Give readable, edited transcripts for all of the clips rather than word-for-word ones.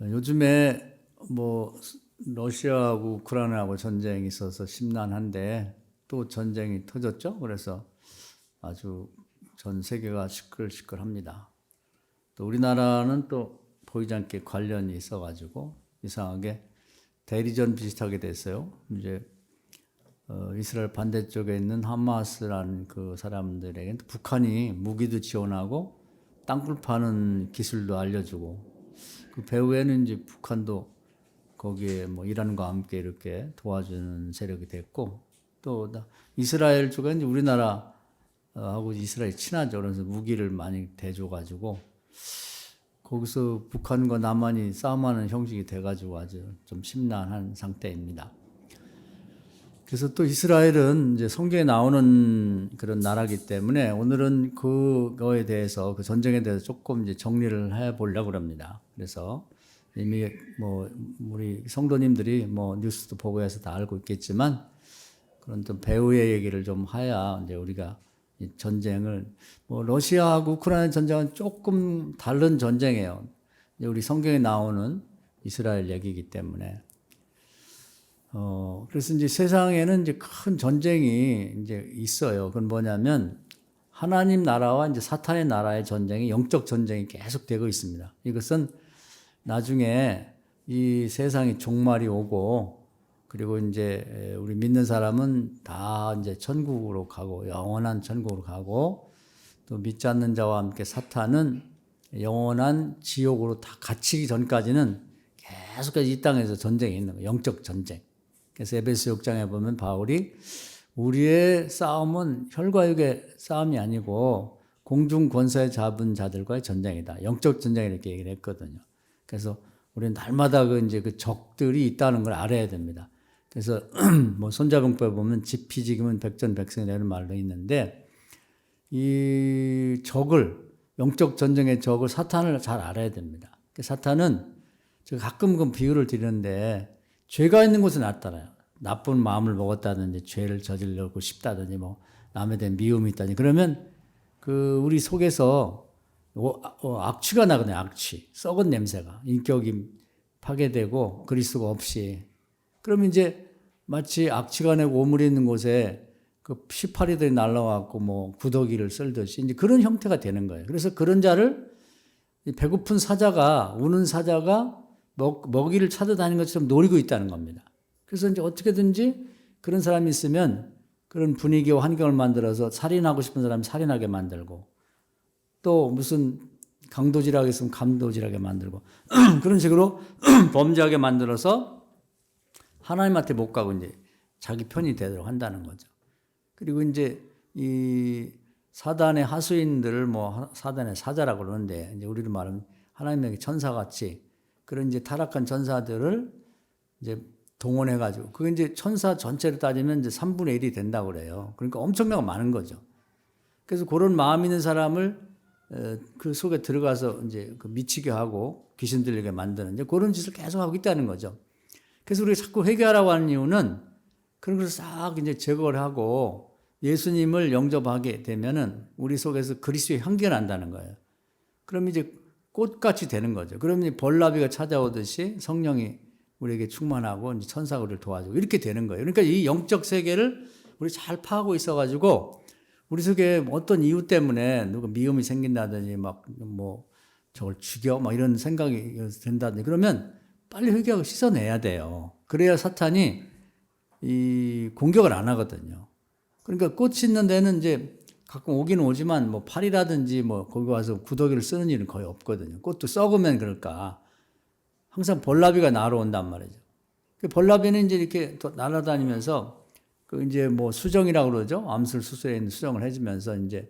요즘에 뭐 러시아하고 우크라이나하고 전쟁이 있어서 심란한데 또 전쟁이 터졌죠. 그래서 아주 전 세계가 시끌시끌합니다. 또 우리나라는 또 보이지 않게 관련이 있어가지고 이상하게 대리전 비슷하게 됐어요. 이제 이스라엘 반대쪽에 있는 하마스라는 그 사람들에게 북한이 무기도 지원하고 땅굴 파는 기술도 알려주고 그 배후에는 이제 북한도 거기에 뭐 이란과 함께 이렇게 도와주는 세력이 됐고 또 이스라엘 쪽은 이제 우리나라 하고 이스라엘 친하죠. 그래서 무기를 많이 대줘가지고 거기서 북한과 남한이 싸움하는 형식이 돼가지고 아주 좀 심란한 상태입니다. 그래서 또 이스라엘은 이제 성경에 나오는 그런 나라기 때문에 오늘은 그거에 대해서 그 전쟁에 대해서 조금 이제 정리를 해 보려고 합니다. 그래서 이미 뭐 우리 성도님들이 뭐 뉴스도 보고 해서 다 알고 있겠지만 그런 좀 배후의 얘기를 좀 해야 이제 우리가 이 전쟁을 뭐 러시아하고 우크라이나 전쟁은 조금 다른 전쟁이에요. 우리 성경에 나오는 이스라엘 얘기이기 때문에. 그래서 이제 세상에는 이제 큰 전쟁이 이제 있어요. 그건 뭐냐면 하나님 나라와 이제 사탄의 나라의 전쟁이 영적 전쟁이 계속되고 있습니다. 이것은 나중에 이 세상이 종말이 오고 그리고 이제 우리 믿는 사람은 다 이제 천국으로 가고 영원한 천국으로 가고 또 믿지 않는 자와 함께 사탄은 영원한 지옥으로 다 갇히기 전까지는 계속해서 이 땅에서 전쟁이 있는 거예요. 영적 전쟁. 그래서 에베소 6장에 보면 바울이 우리의 싸움은 혈과 육의 싸움이 아니고 공중 권세에 잡은 자들과의 전쟁이다. 영적 전쟁 이렇게 얘기를 했거든요. 그래서 우리는 날마다 그 적들이 있다는 걸 알아야 됩니다. 그래서 뭐 손자병법에 보면 지피지기면 백전백승이라는 말도 있는데 이 적을 영적 전쟁의 적을 사탄을 잘 알아야 됩니다. 사탄은 제가 가끔 그 비유를 드리는데 죄가 있는 곳에 나타나요. 나쁜 마음을 먹었다든지 죄를 저지르고 싶다든지 뭐 남에 대한 미움이 있다든지 그러면 그 우리 속에서 악취가 나거든요. 악취, 썩은 냄새가 인격이 파괴되고 그리스도가 없이 그러면 이제 마치 악취가 내고 오물이 있는 곳에 그 시파리들이 날라와갖고 뭐 구더기를 썰듯이 이제 그런 형태가 되는 거예요. 그래서 그런 자를 배고픈 사자가 우는 사자가 먹이를 찾아다니는 것처럼 노리고 있다는 겁니다. 그래서 이제 어떻게든지 그런 사람이 있으면 그런 분위기와 환경을 만들어서 살인하고 싶은 사람이 살인하게 만들고 또 무슨 강도질하게 있으면 감도질하게 만들고 그런 식으로 범죄하게 만들어서 하나님한테 못 가고 이제 자기 편이 되도록 한다는 거죠. 그리고 이제 이 사단의 하수인들을 뭐 사단의 사자라고 그러는데 이제 우리로 말하면 하나님에게 천사같이 그런 이제 타락한 전사들을 이제 동원해가지고, 그게 이제 천사 전체를 따지면 이제 3분의 1이 된다고 그래요. 그러니까 엄청나게 많은 거죠. 그래서 그런 마음 있는 사람을 그 속에 들어가서 이제 그 미치게 하고 귀신 들리게 만드는 이제 그런 짓을 계속 하고 있다는 거죠. 그래서 우리가 자꾸 회개하라고 하는 이유는 그런 것을 싹 이제 제거를 하고 예수님을 영접하게 되면은 우리 속에서 그리스도의 향기가 난다는 거예요. 그럼 이제 꽃같이 되는 거죠. 그러면 벌나비가 찾아오듯이 성령이 우리에게 충만하고 이제 천사가 우리를 도와주고 이렇게 되는 거예요. 그러니까 이 영적 세계를 우리 잘 파악하고 있어가지고 우리 속에 어떤 이유 때문에 누가 미움이 생긴다든지 막 뭐 저걸 죽여 막 이런 생각이 든다든지 그러면 빨리 회개하고 씻어내야 돼요. 그래야 사탄이 이 공격을 안 하거든요. 그러니까 꽃 있는 데는 이제 가끔 오기는 오지만 뭐 파리라든지 뭐 거기 와서 구더기를 쓰는 일은 거의 없거든요. 꽃도 썩으면 그럴까. 항상 벌나비가 날아온단 말이죠. 그 벌나비는 이제 이렇게 날아다니면서 그 이제 뭐 수정이라고 그러죠. 암술 수술에 있는 수정을 해주면서 이제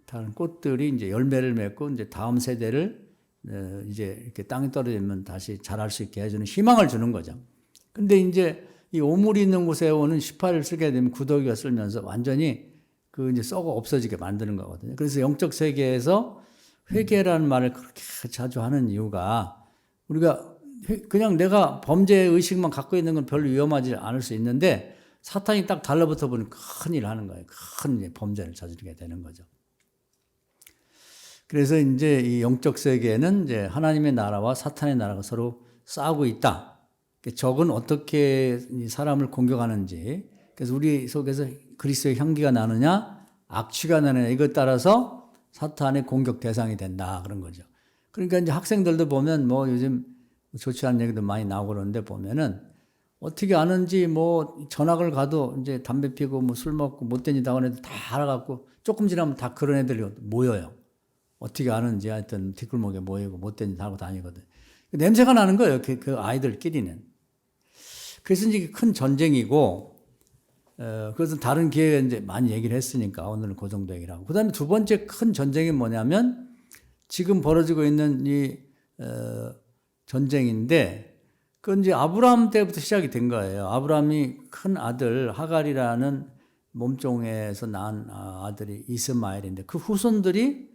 다른 꽃들이 이제 열매를 맺고 이제 다음 세대를 이제 이렇게 땅에 떨어지면 다시 자랄 수 있게 해주는 희망을 주는 거죠. 근데 이제 이 오물이 있는 곳에 오는 시파리를 쓰게 되면 구더기가 쓸면서 완전히 그 이제 썩어 없어지게 만드는 거거든요. 그래서 영적 세계에서 회개라는 말을 그렇게 자주 하는 이유가 우리가 그냥 내가 범죄 의식만 갖고 있는 건 별로 위험하지 않을 수 있는데 사탄이 딱 달라붙어 보니 큰일 하는 거예요. 큰 범죄를 저지르게 되는 거죠. 그래서 이제 이 영적 세계는 이제 하나님의 나라와 사탄의 나라가 서로 싸우고 있다. 적은 어떻게 이 사람을 공격하는지, 그래서 우리 속에서 그리스도의 향기가 나느냐, 악취가 나느냐, 이것 따라서 사탄의 공격 대상이 된다. 그런 거죠. 그러니까 이제 학생들도 보면 뭐 요즘 좋지 않은 얘기도 많이 나오고 그러는데 보면은 어떻게 아는지 뭐 전학을 가도 이제 담배 피고 뭐 술 먹고 못된 짓 하는 애들 다 알아갖고 조금 지나면 다 그런 애들이 모여요. 어떻게 아는지 하여튼 뒷골목에 모이고 못된 짓 하고 다니거든. 냄새가 나는 거예요. 그 아이들끼리는. 그래서 이제 큰 전쟁이고, 그것은 다른 기회에 이제 많이 얘기를 했으니까 오늘은 그 정도 얘기를 하고. 그 다음에 두 번째 큰 전쟁이 뭐냐면 지금 벌어지고 있는 이, 전쟁인데, 그건 이제 아브라함 때부터 시작이 된 거예요. 아브라함이 큰 아들 하갈이라는 몸종에서 낳은 아들이 이스마엘인데 그 후손들이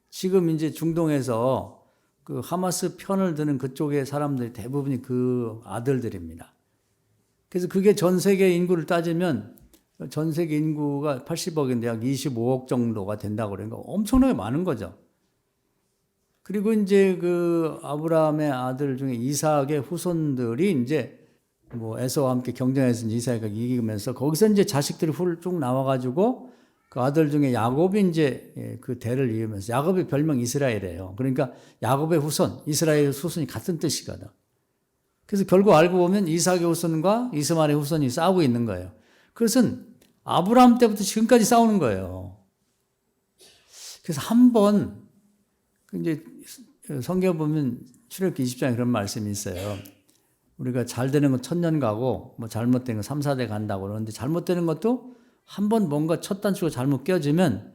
지금 이제 중동에서 그 하마스 편을 드는 그쪽의 사람들이 대부분이 그 아들들입니다. 그래서 그게 전 세계 인구를 따지면 전 세계 인구가 80억인데 약 25억 정도가 된다고 그러니까 엄청나게 많은 거죠. 그리고 이제 그 아브라함의 아들 중에 이삭의 후손들이 이제 뭐 에서와 함께 경쟁해서 이삭이 이기면서 거기서 이제 자식들이 훌쭉 나와가지고 그 아들 중에 야곱이 이제 그 대를 이으면서 야곱의 별명 이스라엘이에요. 그러니까 야곱의 후손, 이스라엘의 후손이 같은 뜻이거든. 그래서 결국 알고 보면 이삭의 후손과 이스마엘의 후손이 싸우고 있는 거예요. 그것은 아브라함 때부터 지금까지 싸우는 거예요. 그래서 한번 이제 성경 보면 출애굽기 20장에 그런 말씀이 있어요. 우리가 잘 되는 건 1000년 가고 뭐 잘못된 건 3, 4대 간다고 그러는데 잘못되는 것도 한번 뭔가 첫 단추가 잘못 껴지면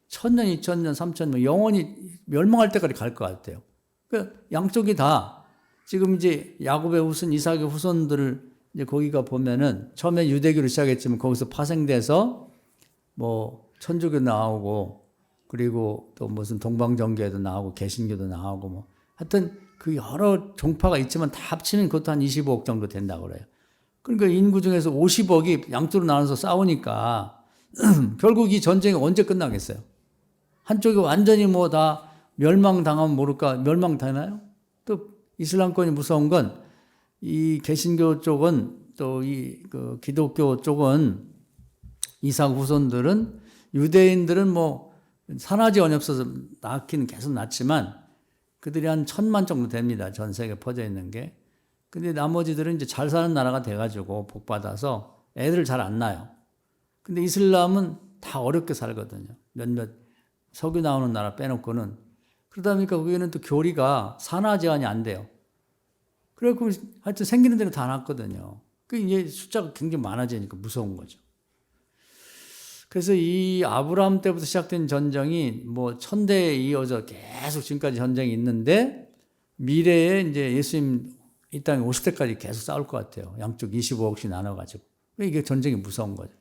1000년, 2000년, 3000년 영원히 멸망할 때까지 갈 것 같아요. 그러니까 양쪽이 다 지금 이제 야곱의 후손, 이삭의 후손들을 이제 거기가 보면은 처음에 유대교로 시작했지만 거기서 파생돼서 뭐 천주교 나오고 그리고 또 무슨 동방정교회도 나오고 개신교도 나오고 뭐 하여튼 그 여러 종파가 있지만 다 합치면 그것도 한 25억 정도 된다고 그래요. 그러니까 인구 중에서 50억이 양쪽으로 나눠서 싸우니까 결국 이 전쟁이 언제 끝나겠어요? 한쪽이 완전히 뭐 다 멸망당하면 모를까 멸망되나요? 또 이슬람권이 무서운 건 이 개신교 쪽은 또 이 그 기독교 쪽은 이삭 후손들은 유대인들은 뭐 산화지 원이 없어서 낳기는 계속 낳지만 그들이 한 1000만 정도 됩니다. 전 세계에 퍼져 있는 게. 근데 나머지들은 이제 잘 사는 나라가 돼가지고 복받아서 애들을 잘 안 낳아요. 근데 이슬람은 다 어렵게 살거든요. 몇몇 석유 나오는 나라 빼놓고는. 그러다 보니까 거기는 또 교리가 산화 제한이 안 돼요. 그래갖고 하여튼 생기는 대로 다 낳거든요. 그 이제 숫자가 굉장히 많아지니까 무서운 거죠. 그래서 이 아브라함 때부터 시작된 전쟁이 뭐 1000대에 이어져 계속 지금까지 전쟁이 있는데 미래에 이제 예수님 이 땅에 오실 때까지 계속 싸울 것 같아요. 양쪽 25억씩 나눠가지고. 이게 전쟁이 무서운 거죠.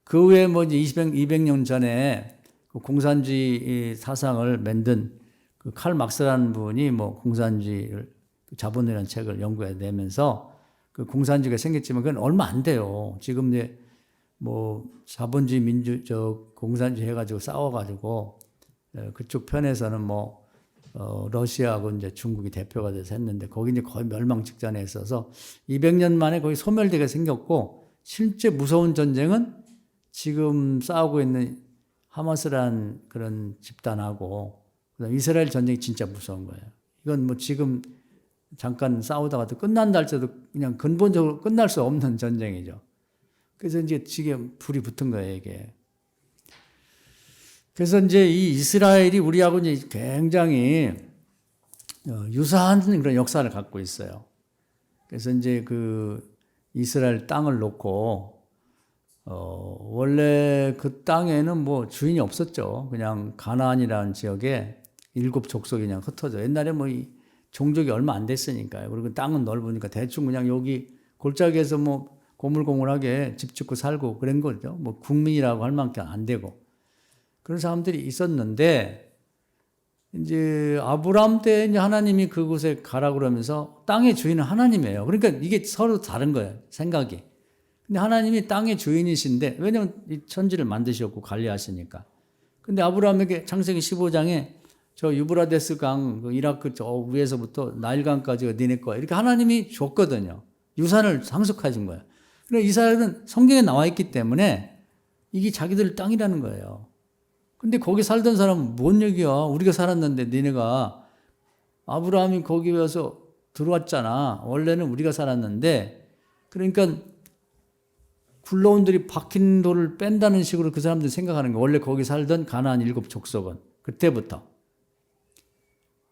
그 후에 뭐 이제 200년 전에 그 공산주의 사상을 만든 그 칼 막스라는 분이 뭐 공산주의를 자본이라는 책을 연구해 내면서 그 공산주의가 생겼지만 그건 얼마 안 돼요. 지금 이제 뭐 자본주의 민주적 공산주의 해가지고 싸워가지고 그쪽 편에서는 뭐 러시아하고 이제 중국이 대표가 돼서 했는데 거기 이제 거의 멸망 직전에 있어서 200년 만에 거의 소멸되게 생겼고 실제 무서운 전쟁은 지금 싸우고 있는 하마스란 그런 집단하고 그다음 이스라엘 전쟁이 진짜 무서운 거예요. 이건 뭐 지금 잠깐 싸우다가도 끝난다 할지도 그냥 근본적으로 끝날 수 없는 전쟁이죠. 그래서 이제 지금 불이 붙은 거예요, 이게. 그래서 이제 이 이스라엘이 우리하고 이제 굉장히 유사한 그런 역사를 갖고 있어요. 그래서 이제 그 이스라엘 땅을 놓고 원래 그 땅에는 뭐 주인이 없었죠. 그냥 가나안이라는 지역에 7족속이 그냥 흩어져. 옛날에 뭐 이 종족이 얼마 안 됐으니까요. 그리고 땅은 넓으니까 대충 그냥 여기 골짜기에서 뭐 고물고물하게 집 짓고 살고 그런 거죠. 뭐 국민이라고 할 만큼 안 되고. 그런 사람들이 있었는데, 이제 아브라함 때 이제 하나님이 그곳에 가라 그러면서 땅의 주인은 하나님이에요. 그러니까 이게 서로 다른 거예요. 생각이. 근데 하나님이 땅의 주인이신데, 왜냐면 이 천지를 만드셨고 관리하시니까. 근데 아브라함에게 창세기 15장에 저 유브라데스 강, 그 이라크 저 위에서부터 나일강까지가 니네 거야. 이렇게 하나님이 줬거든요. 유산을 상속해 준 거예요. 그러니까 이스라엘은 성경에 나와 있기 때문에 이게 자기들 땅이라는 거예요. 근데 거기 살던 사람은 뭔 얘기야? 우리가 살았는데 니네가 아브라함이 거기 와서 들어왔잖아. 원래는 우리가 살았는데 그러니까 굴러온들이 박힌 돌을 뺀다는 식으로 그 사람들이 생각하는 거예요. 원래 거기 살던 가나안 7 족속은 그때부터.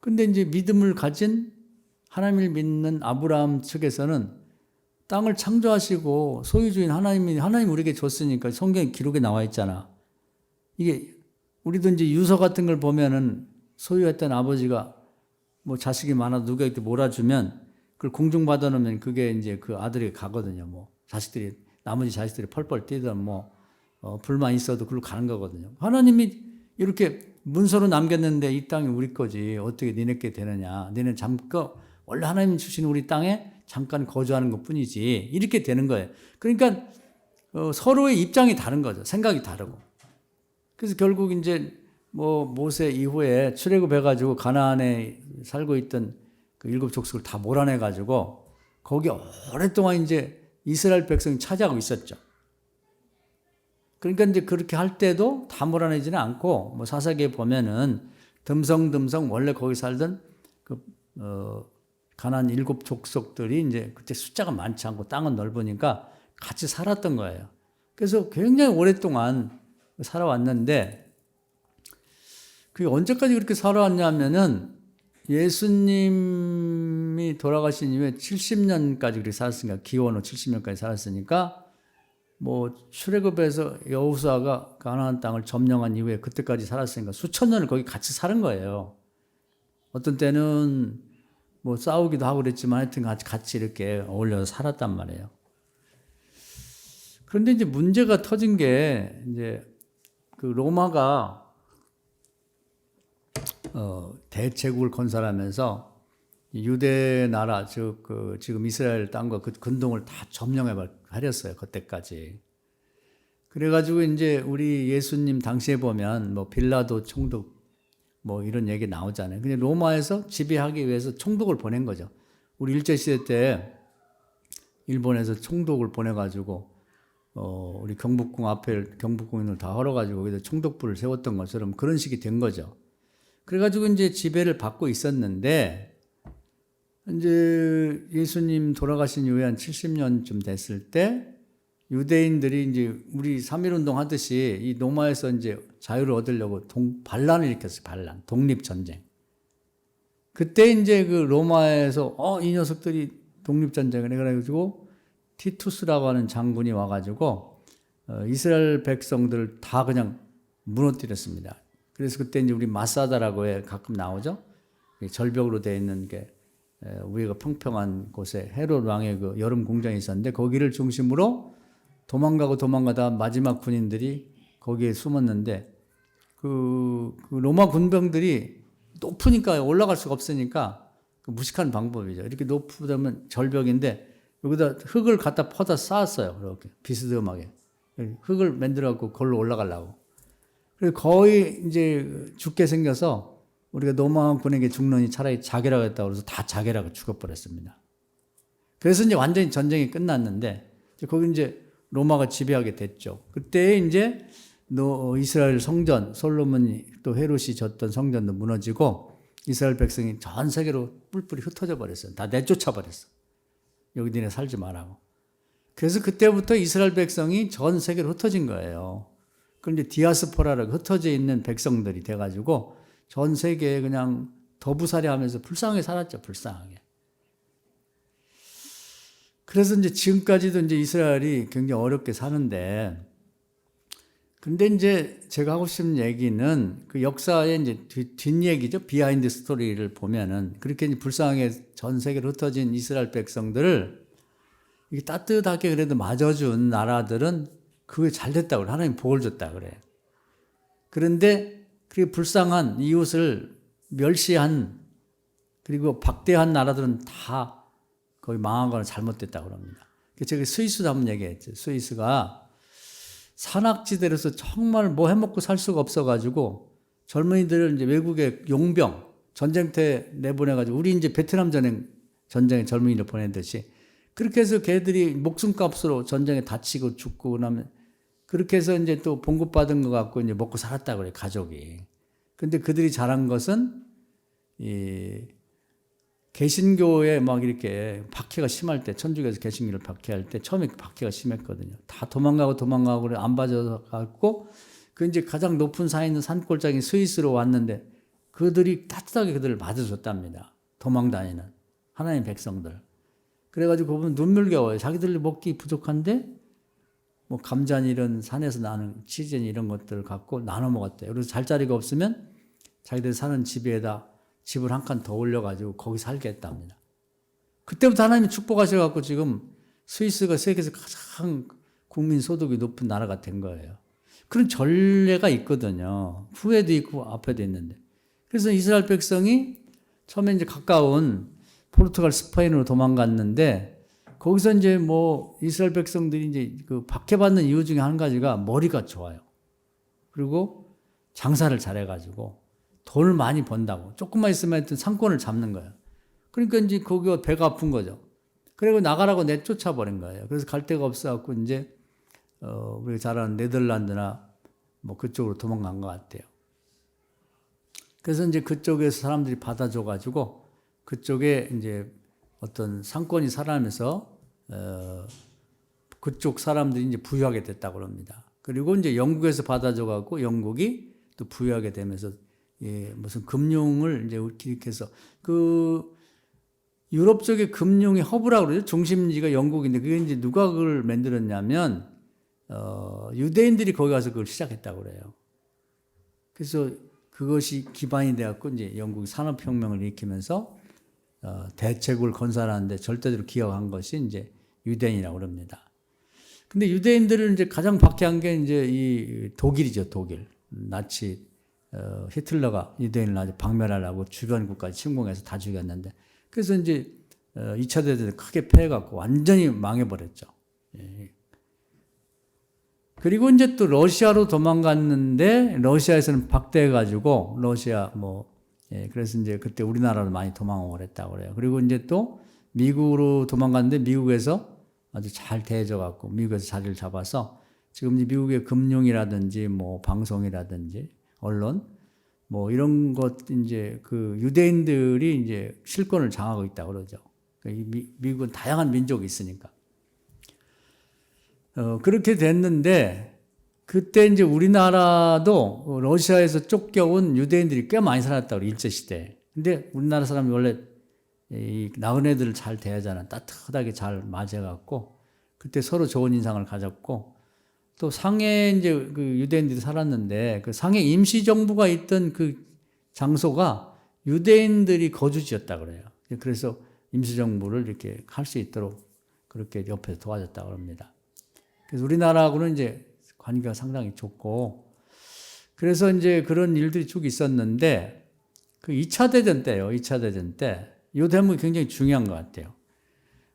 근데 이제 믿음을 가진 하나님을 믿는 아브라함 측에서는 땅을 창조하시고 소유주인 하나님 우리에게 줬으니까 성경 기록에 나와 있잖아. 이게 우리도 이제 유서 같은 걸 보면은 소유했던 아버지가 뭐 자식이 많아도 누구에게 몰아주면 그걸 공중받아 놓으면 그게 이제 그 아들에게 가거든요. 뭐 자식들이 나머지 자식들이 펄펄 뛰든 뭐 불만 있어도 그걸로 가는 거거든요. 하나님이 이렇게 문서로 남겼는데 이 땅이 우리 거지 어떻게 니네께 되느냐. 니네는 잠깐 원래 하나님 주신 우리 땅에 잠깐 거주하는 것뿐이지 이렇게 되는 거예요. 그러니까 서로의 입장이 다른 거죠. 생각이 다르고. 그래서 결국 이제 뭐 모세 이후에 출애굽해가지고 가나안에 살고 있던 그 7 족속을 다 몰아내가지고 거기 오랫동안 이제 이스라엘 백성이 차지하고 있었죠. 그러니까 이제 그렇게 할 때도 다 몰아내지는 않고 뭐 사사기에 보면은 듬성듬성 원래 거기 살던 그 가나안 7 족속들이 이제 그때 숫자가 많지 않고 땅은 넓으니까 같이 살았던 거예요. 그래서 굉장히 오랫동안 살아왔는데 그게 언제까지 그렇게 살아왔냐면은 예수님이 돌아가신 이후에 70년까지 그렇게 살았으니까 기원 후 70년까지 살았으니까 뭐 출애굽에서 여호수아가 가나안 땅을 점령한 이후에 그때까지 살았으니까 수천 년을 거기 같이 사는 거예요. 어떤 때는 뭐 싸우기도 하고 그랬지만 하여튼 같이 이렇게 어울려서 살았단 말이에요. 그런데 이제 문제가 터진 게 이제 그 로마가 대제국을 건설하면서 유대 나라 즉 그 지금 이스라엘 땅과 그 근동을 다 점령해 버렸어요. 그때까지. 그래가지고 이제 우리 예수님 당시에 보면 뭐 빌라도 총독 뭐 이런 얘기 나오잖아요. 근데 로마에서 지배하기 위해서 총독을 보낸 거죠. 우리 일제시대 때 일본에서 총독을 보내가지고 우리 경복궁 앞에 경복궁을 다 헐어가지고 거기다 총독부를 세웠던 것처럼 그런 식이 된 거죠. 그래가지고 이제 지배를 받고 있었는데 이제 예수님 돌아가신 이후에 한 70년쯤 됐을 때 유대인들이 이제 우리 3.1운동 하듯이 이 로마에서 이제 자유를 얻으려고 반란을 일으켰어요. 반란, 독립전쟁. 그때 이제 그 로마에서 이 녀석들이 독립전쟁을 해가지고 티투스라고 하는 장군이 와가지고 이스라엘 백성들을 다 그냥 무너뜨렸습니다. 그래서 그때 이제 우리 마사다라고 가끔 나오죠. 절벽으로 되어 있는 게 위가 평평한 곳에 헤롯 왕의 그 여름 공장이 있었는데 거기를 중심으로 도망가다 마지막 군인들이 거기에 숨었는데 그 로마 군병들이 높으니까 올라갈 수가 없으니까 그 무식한 방법이죠. 이렇게 높으면 절벽인데 여기다 흙을 갖다 퍼다 쌓았어요. 그렇게 비스듬하게 흙을 만들어갖고 그걸로 올라가려고. 그래서 거의 이제 죽게 생겨서 우리가 로마 군에게 죽느니 차라리 자결하고 했다고 해서 다 자결하고 죽어버렸습니다. 그래서 이제 완전히 전쟁이 끝났는데 거기 이제 로마가 지배하게 됐죠. 그때 이제 이스라엘 성전, 솔로몬이 또 헤롯이 졌던 성전도 무너지고 이스라엘 백성이 전 세계로 뿔뿔이 흩어져 버렸어요. 다 내쫓아 버렸어. 여기 니네 살지 말라고. 그래서 그때부터 이스라엘 백성이 전 세계로 흩어진 거예요. 그런데 디아스포라라고 흩어져 있는 백성들이 돼가지고 전 세계에 그냥 더부살이하면서 불쌍하게 살았죠. 불쌍하게. 그래서 이제 지금까지도 이제 이스라엘이 굉장히 어렵게 사는데, 근데 이제 제가 하고 싶은 얘기는 그 역사의 이제 뒷얘기죠. 비하인드 스토리를 보면은 그렇게 이제 불쌍하게 전 세계로 흩어진 이스라엘 백성들을 이게 따뜻하게 그래도 맞아준 나라들은 그게 잘 됐다고 그래. 하나님 복을 줬다 그래. 그런데 그렇게 불쌍한 이웃을 멸시한 그리고 박대한 나라들은 다 거의 망한 거는 잘못됐다고 합니다. 제가 스위스도 한번 얘기했죠. 스위스가 산악지대로서 정말 뭐 해먹고 살 수가 없어가지고 젊은이들을 이제 외국에 용병, 전쟁터에 내보내가지고, 우리 이제 베트남 전쟁에 젊은이를 보내듯이, 그렇게 해서 걔들이 목숨값으로 전쟁에 다치고 죽고 나면, 그렇게 해서 이제 또 봉급받은 거 갖고 이제 먹고 살았다고 그래, 가족이. 근데 그들이 잘한 것은, 개신교에 막 이렇게 박해가 심할 때, 천주교에서 개신교를 박해할 때 처음에 박해가 심했거든요. 다 도망가고 그래 안 봐줘 갖고 그 이제 가장 높은 산에 있는 산골짜기 스위스로 왔는데 그들이 따뜻하게 그들을 맞아줬답니다. 도망 다니는 하나님의 백성들. 그래가지고 보면 눈물겨워요. 자기들 먹기 부족한데 뭐 감자니 이런 산에서 나는 치즈니 이런 것들을 갖고 나눠 먹었대요. 그래서 잘 자리가 없으면 자기들 사는 집에다 집을 한 칸 더 올려가지고 거기 살게 했답니다. 그때부터 하나님이 축복하셔갖고 지금 스위스가 세계에서 가장 국민 소득이 높은 나라가 된 거예요. 그런 전례가 있거든요. 후에도 있고 앞에도 있는데. 그래서 이스라엘 백성이 처음에 이제 가까운 포르투갈 스페인으로 도망갔는데 거기서 이제 뭐 이스라엘 백성들이 이제 그 박해받는 이유 중에 한 가지가 머리가 좋아요. 그리고 장사를 잘해가지고 돈을 많이 번다고. 조금만 있으면 하여튼 상권을 잡는 거예요. 그러니까 이제 거기가 배가 아픈 거죠. 그리고 나가라고 내쫓아 버린 거예요. 그래서 갈 데가 없어갖고 이제, 우리가 잘 아는 네덜란드나 뭐 그쪽으로 도망간 것 같아요. 그래서 이제 그쪽에서 사람들이 받아줘가지고 그쪽에 이제 어떤 상권이 살아나면서, 그쪽 사람들이 이제 부유하게 됐다고 합니다. 그리고 이제 영국에서 받아줘갖고 영국이 또 부유하게 되면서 무슨 금융을 이제 이렇게 해서 그 유럽 쪽의 금융의 허브라고 그러죠. 중심지가 영국인데 그게 이제 누가 그걸 만들었냐면 유대인들이 거기 가서 그걸 시작했다고 그래요. 그래서 그것이 기반이 되었고 이제 영국이 산업혁명을 일으키면서 대책을 건설하는데 절대적으로 기여한 것이 이제 유대인이라고 그럽니다. 근데 유대인들을 이제 가장 박해한 게 이제 이 독일이죠, 독일. 나치 히틀러가 유대인을 아주 박멸하려고 주변 국가에 침공해서 다 죽였는데 그래서 이제 2차 대전에 크게 패해갖고 완전히 망해버렸죠. 그리고 이제 또 러시아로 도망갔는데 러시아에서는 박대해가지고 러시아 그래서 이제 그때 우리나라로 많이 도망오고 그랬다고 그래요. 그리고 이제 또 미국으로 도망갔는데 미국에서 아주 잘 대해져갖고 미국에서 자리를 잡아서 지금 이제 미국의 금융이라든지 뭐 방송이라든지 언론 이런 것 이제 그 유대인들이 이제 실권을 장하고 있다고 그러죠. 미국은 다양한 민족이 있으니까. 그렇게 됐는데 그때 이제 우리나라도 러시아에서 쫓겨온 유대인들이 꽤 많이 살았다고 그래요. 일제시대에. 근데 우리나라 사람이 원래 이 나그네들을 잘 대하잖아. 따뜻하게 잘 맞아갖고 그때 서로 좋은 인상을 가졌고 또 상해 이제 그 유대인들이 살았는데 그 상해 임시정부가 있던 그 장소가 유대인들이 거주지였다 그래요. 그래서 임시정부를 이렇게 할 수 있도록 그렇게 옆에서 도와줬다고 합니다. 그래서 우리나라하고는 이제 관계가 상당히 좋고 그래서 이제 그런 일들이 쭉 있었는데 그 2차 대전 때요. 2차 대전 때 이 대목이 굉장히 중요한 것 같아요.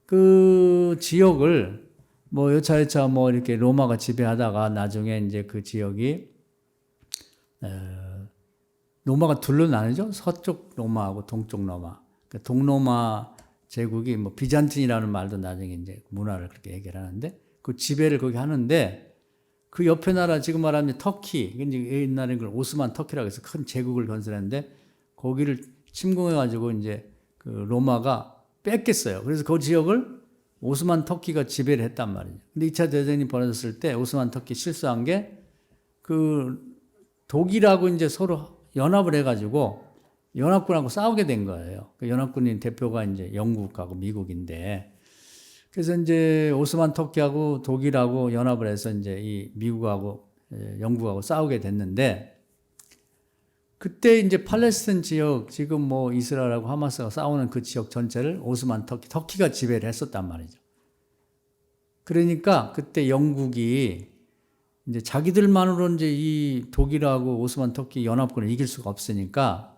그 지역을 여차여차 이렇게 로마가 지배하다가 나중에 이제 그 지역이 로마가 둘로 나뉘죠. 서쪽 로마하고 동쪽 로마. 그 동로마 제국이 비잔틴이라는 말도 나중에 이제 문화를 그렇게 얘기를 하는데 그 지배를 거기 하는데 그 옆에 나라 지금 말하면 터키, 이제 옛날에 그걸 오스만 터키라고 해서 큰 제국을 건설했는데 거기를 침공해가지고 이제 그 로마가 뺏겼어요. 그래서 그 지역을 오스만 터키가 지배를 했단 말이죠. 근데 2차 대전이 벌어졌을 때 오스만 터키 실수한 게 그 독일하고 이제 서로 연합을 해가지고 연합군하고 싸우게 된 거예요. 그 연합군인 대표가 이제 영국하고 미국인데 그래서 이제 오스만 터키하고 독일하고 연합을 해서 이제 이 미국하고 영국하고 싸우게 됐는데 그때 이제 팔레스타인 지역 지금 이스라엘하고 하마스가 싸우는 그 지역 전체를 오스만 터키가 지배를 했었단 말이죠. 그러니까 그때 영국이 이제 자기들만으로 이제 이 독일하고 오스만 터키 연합군을 이길 수가 없으니까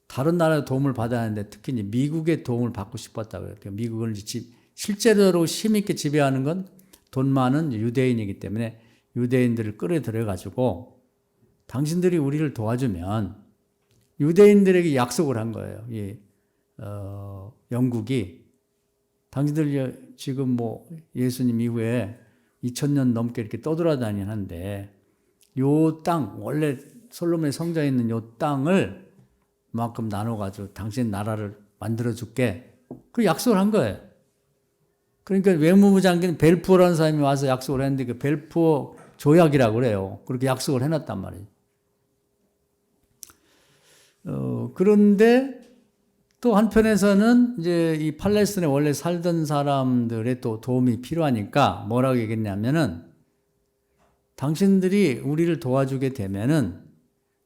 다른 나라의 도움을 받아야 하는데 특히 이제 미국의 도움을 받고 싶었다고 해요. 미국을 실제로 힘있게 지배하는 건 돈 많은 유대인이기 때문에 유대인들을 끌어들여 가지고 당신들이 우리를 도와주면 유대인들에게 약속을 한 거예요. 영국이 당신들 지금 뭐 예수님 이후에 2000년 넘게 이렇게 떠돌아다니는데 요 땅, 원래 솔로몬의 성전에 있는 요 땅을 만큼 나눠가지고 당신 나라를 만들어줄게. 그 약속을 한 거예요. 그러니까 외무부 장관 벨푸어라는 사람이 와서 약속을 했는데 그 벨푸어 조약이라고 그래요. 그렇게 약속을 해놨단 말이에요. 그런데 또 한편에서는 이제 이 팔레스틴에 원래 살던 사람들의 또 도움이 필요하니까 뭐라고 얘기했냐면은 당신들이 우리를 도와주게 되면은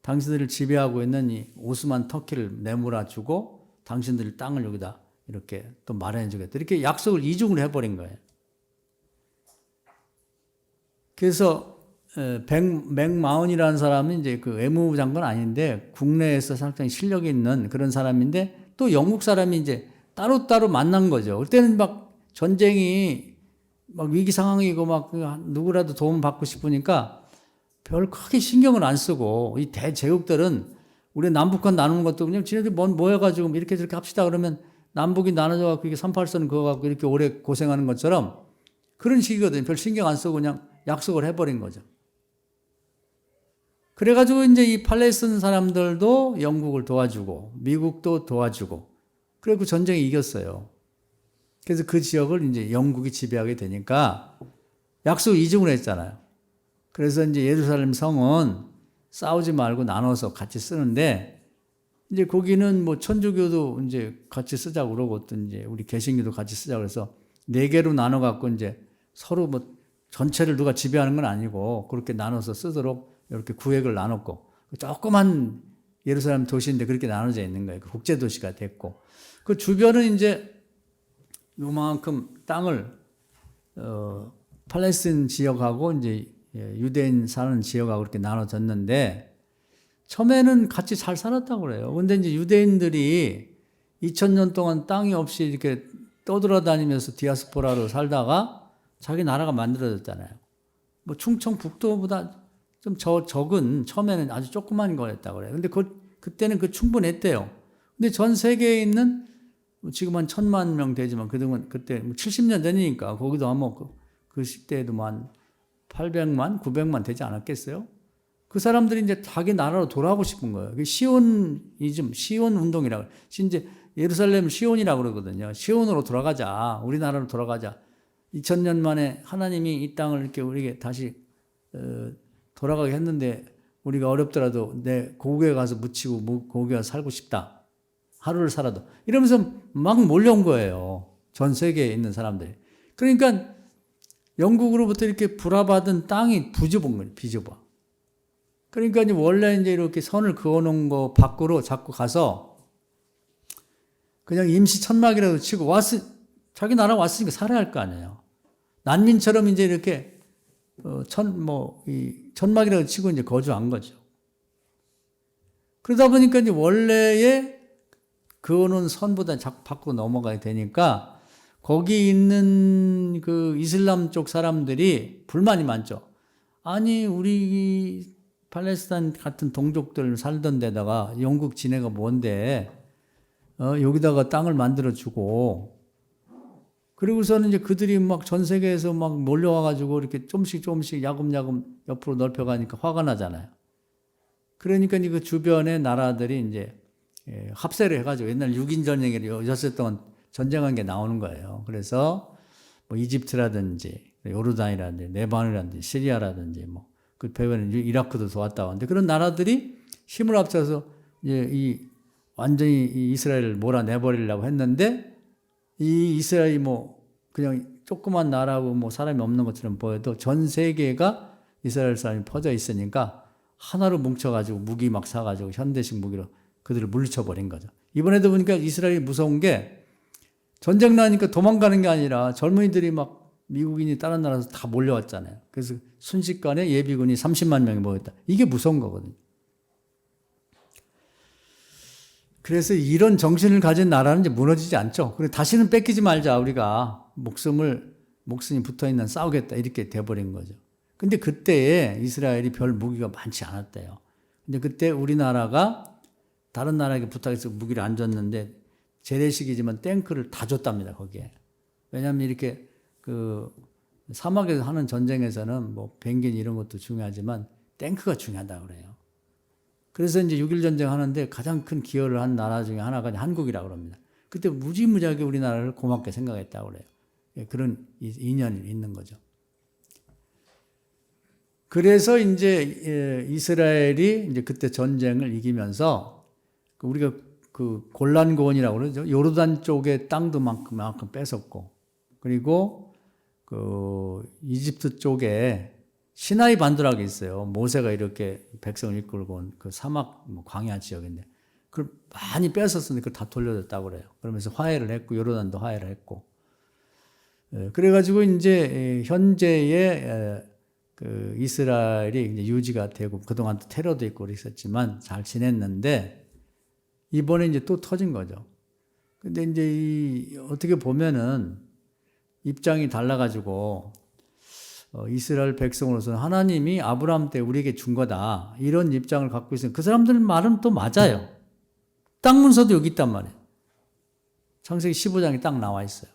당신들을 지배하고 있는 이 오스만 터키를 내몰아 주고 당신들 땅을 여기다 이렇게 또 마련해 주겠다. 이렇게 약속을 이중을 해버린 거예요. 그래서 백마운이라는 사람은 이제 그 외무부 장관 아닌데 국내에서 상당히 실력이 있는 그런 사람인데 또 영국 사람이 이제 따로따로 만난 거죠. 그때는 막 전쟁이 막 위기 상황이고 막 누구라도 도움 받고 싶으니까 별 크게 신경을 안 쓰고 이 대제국들은 우리 남북한 나누는 것도 그냥 지네들 모여가지고 이렇게 저렇게 합시다 그러면 남북이 나눠져갖고 이게 38선 그거 갖고 이렇게 오래 고생하는 것처럼 그런 식이거든요. 별 신경 안 쓰고 그냥 약속을 해버린 거죠. 그래가지고 이제 이 팔레스틴 사람들도 영국을 도와주고 미국도 도와주고 그리고 전쟁에 이겼어요. 그래서 그 지역을 이제 영국이 지배하게 되니까 약속 이중을 했잖아요. 그래서 이제 예루살렘 성은 싸우지 말고 나눠서 같이 쓰는데 이제 거기는 뭐 천주교도 이제 같이 쓰자고 그러고 또 이제 우리 개신교도 같이 쓰자고 그래서 4개로 나눠 갖고 이제 서로 뭐 전체를 누가 지배하는 건 아니고 그렇게 나눠서 쓰도록 이렇게 구획을 나눴고 조그만 예루살렘 도시인데 그렇게 나눠져 있는 거예요. 국제 도시가 됐고 그 주변은 이제 요만큼 땅을 팔레스틴 지역하고 이제 유대인 사는 지역하고 이렇게 나눠졌는데 처음에는 같이 잘 살았다고 그래요. 근데 이제 유대인들이 2000년 동안 땅이 없이 이렇게 떠돌아다니면서 디아스포라로 살다가 자기 나라가 만들어졌잖아요. 뭐 충청북도보다 좀 적은 처음에는 아주 조그만 거였다고 그래요. 근데 그때는 충분했대요. 근데 전 세계에 있는 지금 한 1000만 명 되지만 그동안 그때 70년 전이니까 거기도 아마 그 시대에도 한 800만, 900만 되지 않았겠어요? 그 사람들이 이제 자기 나라로 돌아가고 싶은 거예요. 시온이즘, 시온 운동이라고. 이제 예루살렘 시온이라고 그러거든요. 시온으로 돌아가자. 우리나라로 돌아가자. 2000년 만에 하나님이 이 땅을 이렇게 우리에게 다시 돌아가게 했는데 우리가 어렵더라도 내 고국에 가서 묻히고 고국에 가서 살고 싶다. 하루를 살아도. 이러면서 막 몰려온 거예요. 전 세계에 있는 사람들이. 그러니까 영국으로부터 이렇게 불화받은 땅이 부져본 거예요. 비좁아. 그러니까 이제 원래 이제 이렇게 선을 그어놓은 거 밖으로 자꾸 가서 그냥 임시 천막이라도 치고 자기 나라 왔으니까 살아야 할 거 아니에요. 난민처럼 이제 이렇게 천막이라도 치고 이제 거주한 거죠. 그러다 보니까 이제 원래의 그어놓은 선보다 자꾸 밖으로 넘어가야 되니까 거기 있는 그 이슬람 쪽 사람들이 불만이 많죠. 아니, 우리 팔레스타인 같은 동족들 살던 데다가 영국 지네가 뭔데, 여기다가 땅을 만들어주고, 그리고서는 이제 그들이 막 전 세계에서 막 몰려와가지고 이렇게 조금씩 야금야금 옆으로 넓혀가니까 화가 나잖아요. 그러니까 그 주변의 나라들이 이제 합세를 해가지고 옛날 6인 전쟁에 여섯 동안 전쟁한 게 나오는 거예요. 그래서 뭐 이집트라든지 요르단이라든지 레바논이라든지 시리아라든지 그 배후에는 이라크도 도왔다고 하는데 그런 나라들이 힘을 합쳐서 이제 완전히 이스라엘을 몰아내버리려고 했는데 이 이스라엘이 그냥 조그만 나라고 사람이 없는 것처럼 보여도 전 세계가 이스라엘 사람이 퍼져 있으니까 하나로 뭉쳐가지고 무기 막 사가지고 현대식 무기로 그들을 물리쳐버린 거죠. 이번에도 보니까 이스라엘이 무서운 게 전쟁 나니까 도망가는 게 아니라 젊은이들이 막 미국인이 다른 나라에서 다 몰려왔잖아요. 그래서 순식간에 예비군이 30만 명이 모였다. 이게 무서운 거거든요. 그래서 이런 정신을 가진 나라는 이제 무너지지 않죠. 그리고 다시는 뺏기지 말자. 우리가 목숨이 붙어있는 싸우겠다. 이렇게 돼버린 거죠. 근데 그때에 이스라엘이 별 무기가 많지 않았대요. 근데 그때 우리나라가 다른 나라에게 부탁해서 무기를 안 줬는데 재래식이지만 탱크를 다 줬답니다, 거기에. 왜냐하면 이렇게 그 사막에서 하는 전쟁에서는 뭐 비행기 이런 것도 중요하지만 탱크가 중요하다고 그래요. 그래서 이제 6.1 전쟁 하는데 가장 큰 기여를 한 나라 중에 하나가 한국이라고 합니다. 그때 무지무지하게 우리나라를 고맙게 생각했다고 그래요. 그런 인연이 있는 거죠. 그래서 이제 이스라엘이 이제 그때 전쟁을 이기면서 우리가 그 골란고원이라고 그러죠. 요르단 쪽의 땅도 만큼 뺏었고, 그리고 그 이집트 쪽에 시나이 반도라고 있어요. 모세가 이렇게 백성을 이끌고 온 그 사막 광야 지역인데 그걸 많이 뺏었으니 그걸 다 돌려줬다고 그래요. 그러면서 화해를 했고 요르단도 화해를 했고, 그래가지고 이제 현재의 그 이스라엘이 이제 유지가 되고 그동안 또 테러도 있고 그랬었지만 잘 지냈는데 이번에 이제 또 터진 거죠. 근데 이제 어떻게 보면은 입장이 달라가지고 이스라엘 백성으로서는 하나님이 아브라함 때 우리에게 준 거다 이런 입장을 갖고 있어요. 그 사람들 말은 또 맞아요. 땅 문서도 여기 있단 말이에요. 창세기 15장에 딱 나와 있어요.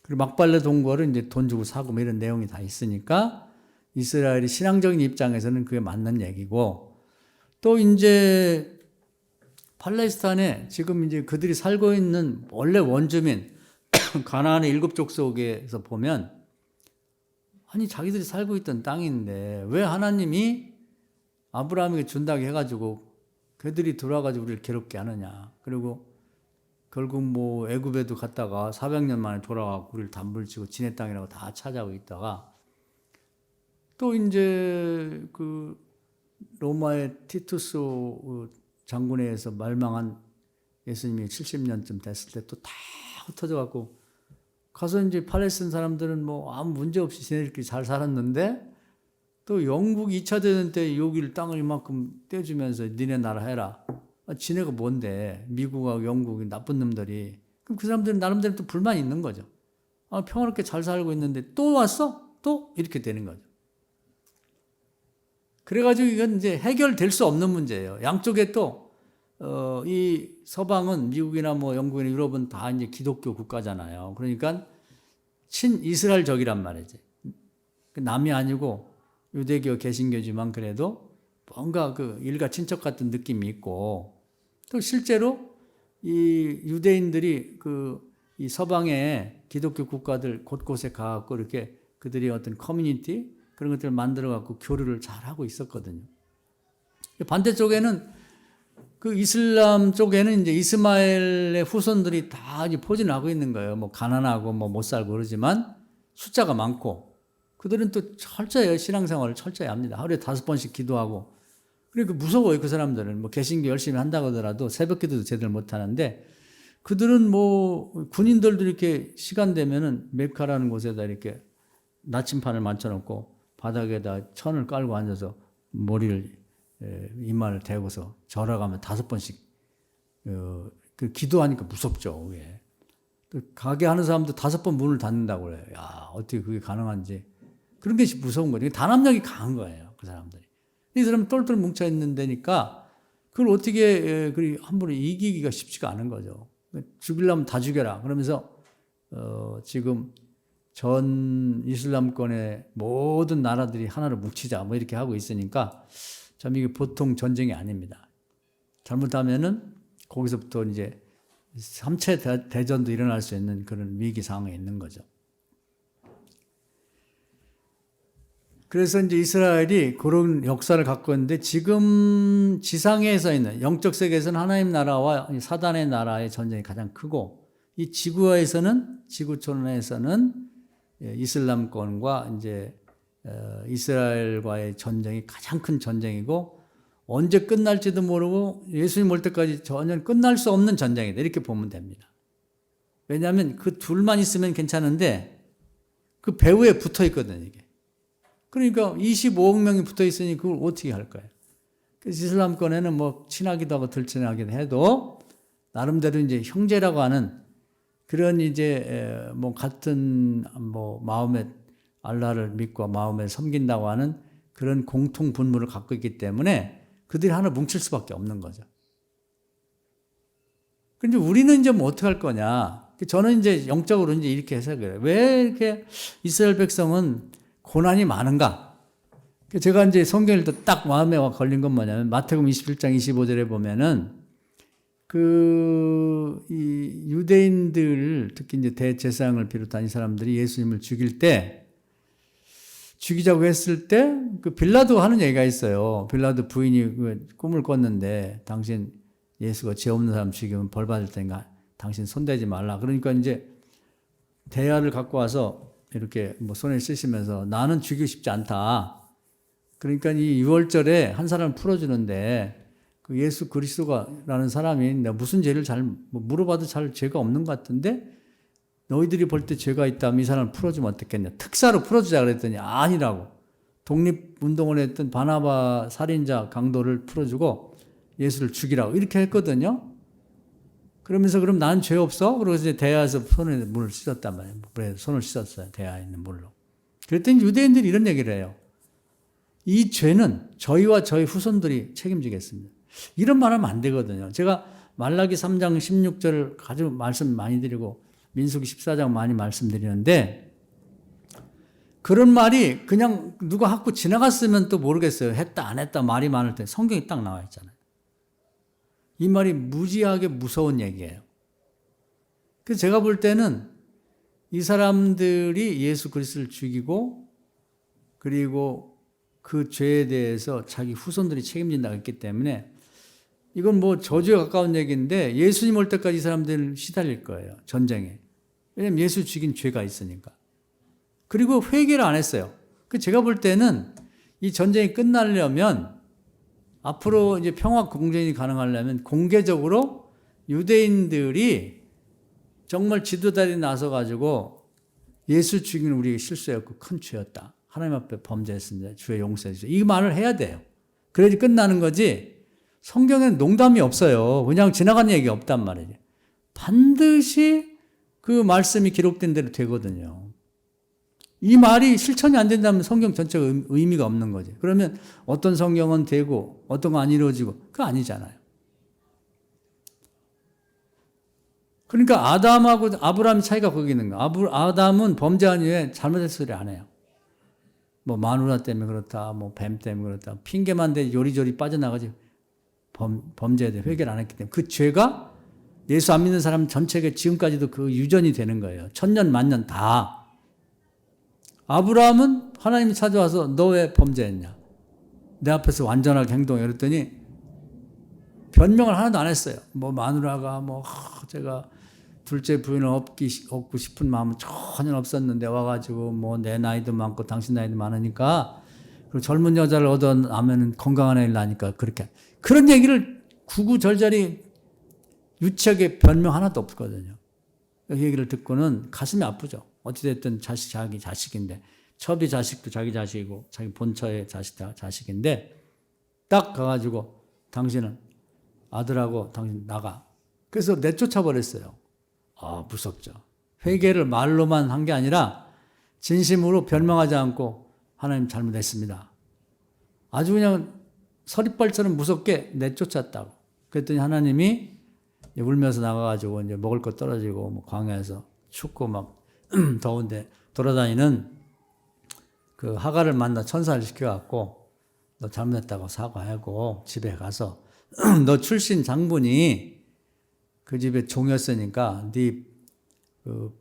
그리고 막발레 동거를 이제 돈 주고 사고 뭐 이런 내용이 다 있으니까 이스라엘이 신앙적인 입장에서는 그게 맞는 얘기고, 또 이제 팔레스타인에 지금 이제 그들이 살고 있는 원래 원주민 가나안의 7족속에서 보면 아니 자기들이 살고 있던 땅인데 왜 하나님이 아브라함에게 준다고 해가지고 그들이 돌아가지고 우리를 괴롭게 하느냐. 그리고 결국 뭐 애굽에도 갔다가 400년 만에 돌아가고 우리를 단물치고 지네 땅이라고 다 찾아오고 있다가 또 이제 그 로마의 티투스 장군에 의해서 말망한 예수님이 70년쯤 됐을 때 또 다 흩어져 갖고 가서 이제 팔레스타인 사람들은 뭐 아무 문제 없이 지네들끼리 잘 살았는데 또 영국 2차 대전 때 여기를 땅을 이만큼 떼주면서 니네 나라 해라. 지네가 뭔데? 미국하고 영국이 나쁜 놈들이. 그럼 그 사람들은 나름대로 또 불만이 있는 거죠. 평화롭게 잘 살고 있는데 또 왔어? 또? 이렇게 되는 거죠. 그래가지고 이건 이제 해결될 수 없는 문제예요. 양쪽에 또, 이 서방은 미국이나 뭐 영국이나 유럽은 다 이제 기독교 국가잖아요. 그러니까 친이스라엘적이란 말이지. 남이 아니고 유대교, 개신교지만 그래도 뭔가 그 일가 친척 같은 느낌이 있고, 또 실제로 이 유대인들이 이 서방의 기독교 국가들 곳곳에 가갖고 이렇게 그들이 어떤 커뮤니티 그런 것들을 만들어갖고 교류를 잘 하고 있었거든요. 반대쪽에는 그 이슬람 쪽에는 이제 이스마엘의 후손들이 다 이제 포진하고 있는 거예요. 뭐 가난하고 뭐 못 살고 그러지만 숫자가 많고 그들은 또 철저히 신앙생활을 철저히 합니다. 하루에 5번씩 기도하고. 그러니까 무서워요, 그 사람들은. 뭐 개신교 열심히 한다고 하더라도 새벽 기도도 제대로 못 하는데 그들은 뭐 군인들도 이렇게 시간 되면은 메카라는 곳에다 이렇게 나침판을 만져놓고 바닥에다 천을 깔고 앉아서 머리를 이마를 대고서 절하가면 5번씩 그 기도하니까 무섭죠. 예. 가게 하는 사람도 5번 문을 닫는다고 그래요. 야, 어떻게 그게 가능한지. 그런 게 무서운 거죠. 단합력이 강한 거예요, 그 사람들이. 이 사람 똘똘 뭉쳐 있는 데니까 그걸 어떻게 함부로 이기기가 쉽지가 않은 거죠. 죽이려면 다 죽여라. 그러면서 지금 전 이슬람권의 모든 나라들이 하나로 뭉치자 뭐 이렇게 하고 있으니까 참 이게 보통 전쟁이 아닙니다. 잘못하면은 거기서부터 이제 3차 대전도 일어날 수 있는 그런 위기 상황에 있는 거죠. 그래서 이제 이스라엘이 그런 역사를 갖고 있는데 지금 지상에서 있는 영적 세계에서는 하나님 나라와 사단의 나라의 전쟁이 가장 크고 이 지구촌에서는 이슬람권과 이제 이스라엘과의 전쟁이 가장 큰 전쟁이고 언제 끝날지도 모르고 예수님 올 때까지 전혀 끝날 수 없는 전쟁이다. 이렇게 보면 됩니다. 왜냐하면 그 둘만 있으면 괜찮은데 그 배후에 붙어 있거든요, 이게. 그러니까 25억 명이 붙어 있으니 그걸 어떻게 할 거예요? 그래서 이슬람권에는 뭐 친하기도 하고 덜 친하기도 해도 나름대로 이제 형제라고 하는 그런 이제 뭐 같은 뭐 마음에 알라를 믿고 마음에 섬긴다고 하는 그런 공통 분모를 갖고 있기 때문에 그들이 하나 뭉칠 수밖에 없는 거죠. 근데 우리는 이제 뭐 어떻게 할 거냐. 저는 이제 영적으로 이제 이렇게 해석을 해요. 왜 이렇게 이스라엘 백성은 고난이 많은가? 제가 이제 성경을 딱 마음에 걸린 건 뭐냐면 마태복음 21장 25절에 보면은 이 유대인들 특히 이제 대제사장을 비롯한 이 사람들이 예수님을 죽이자고 했을 때 그 빌라도 하는 얘기가 있어요. 빌라도 부인이 꿈을 꿨는데 당신 예수가 죄 없는 사람 죽이면 벌 받을 테니까 당신 손대지 말라. 그러니까 이제 대야를 갖고 와서 이렇게 뭐 손에 쓰시면서 나는 죽이고 싶지 않다. 그러니까 이 6월절에 한 사람을 풀어주는데 그 예수 그리스도가라는 사람이 내가 무슨 죄를 물어봐도 잘 죄가 없는 것 같은데 너희들이 볼 때 죄가 있다면 이 사람을 풀어주면 어떻겠냐. 특사로 풀어주자 그랬더니 아니라고. 독립운동을 했던 바나바 살인자 강도를 풀어주고 예수를 죽이라고 이렇게 했거든요. 그러면서 그럼 난 죄 없어? 그러고서 이제 대야에서 손에 물을 씻었단 말이에요. 물에 손을 씻었어요. 대야에 있는 물로. 그랬더니 유대인들이 이런 얘기를 해요. 이 죄는 저희와 저희 후손들이 책임지겠습니다. 이런 말 하면 안 되거든요. 제가 말라기 3장 16절을 가지고 말씀 많이 드리고 민수기 14장 많이 말씀드리는데 그런 말이 그냥 누가 하고 지나갔으면 또 모르겠어요. 했다 안 했다 말이 많을 때 성경이 딱 나와 있잖아요. 이 말이 무지하게 무서운 얘기예요. 그래서 제가 볼 때는 이 사람들이 예수 그리스도를 죽이고 그리고 그 죄에 대해서 자기 후손들이 책임진다고 했기 때문에 이건 뭐 저주에 가까운 얘기인데 예수님 올 때까지 이 사람들 시달릴 거예요. 전쟁에. 왜냐하면 예수 죽인 죄가 있으니까. 그리고 회개를 안 했어요. 제가 볼 때는 이 전쟁이 끝나려면 앞으로 이제 평화 공존이 가능하려면 공개적으로 유대인들이 정말 지도자들이 나서가지고 예수 죽인 우리의 실수였고 큰 죄였다. 하나님 앞에 범죄했습니다. 주의 용서해 주세요. 이 말을 해야 돼요. 그래야지 끝나는 거지. 성경에는 농담이 없어요. 그냥 지나가는 얘기 없단 말이에요. 반드시 그 말씀이 기록된 대로 되거든요. 이 말이 실천이 안 된다면 성경 전체가 의미가 없는 거지. 그러면 어떤 성경은 되고 어떤 건 안 이루어지고 그거 아니잖아요. 그러니까 아담하고 아브라함의 차이가 거기 있는 거야. 아담은 범죄한 이후에 잘못했을 소리 안 해요. 뭐 마누라 때문에 그렇다, 뭐 뱀 때문에 그렇다. 핑계만 대 요리조리 빠져나가지 범죄에 대해 회개를 안 했기 때문에 그 죄가 예수 안 믿는 사람 전체가 지금까지도 그 유전이 되는 거예요. 천년 만년 다. 아브라함은 하나님이 찾아와서 너 왜 범죄했냐? 내 앞에서 완전하게 행동해. 그랬더니 변명을 하나도 안 했어요. 뭐 마누라가 제가 둘째 부인을 얻고 싶은 마음은 전혀 없었는데 와가지고 뭐 내 나이도 많고 당신 나이도 많으니까 그리고 젊은 여자를 얻어나면 건강한 애를 낳으니까 그렇게 그런 얘기를 구구절절히 유치하게 변명 하나도 없거든요. 이 얘기를 듣고는 가슴이 아프죠. 어찌됐든 자기 자식인데 첩이 자식도 자기 자식이고 자기 본처의 자식인데 딱 가가지고 당신은 아들하고 당신 나가. 그래서 내쫓아 버렸어요. 무섭죠. 회개를 말로만 한 게 아니라 진심으로 변명하지 않고 하나님 잘못했습니다. 아주 그냥 서리빨처럼 무섭게 내쫓았다고. 그랬더니 하나님이 울면서 나가가지고 이제 먹을 거 떨어지고 뭐 광야에서 춥고 막 더운데 돌아다니는 그 하갈을 만나 천사를 시켜갖고 너 잘못했다고 사과하고 집에 가서 너 출신 장군이 그 집에 종이었으니까 네 그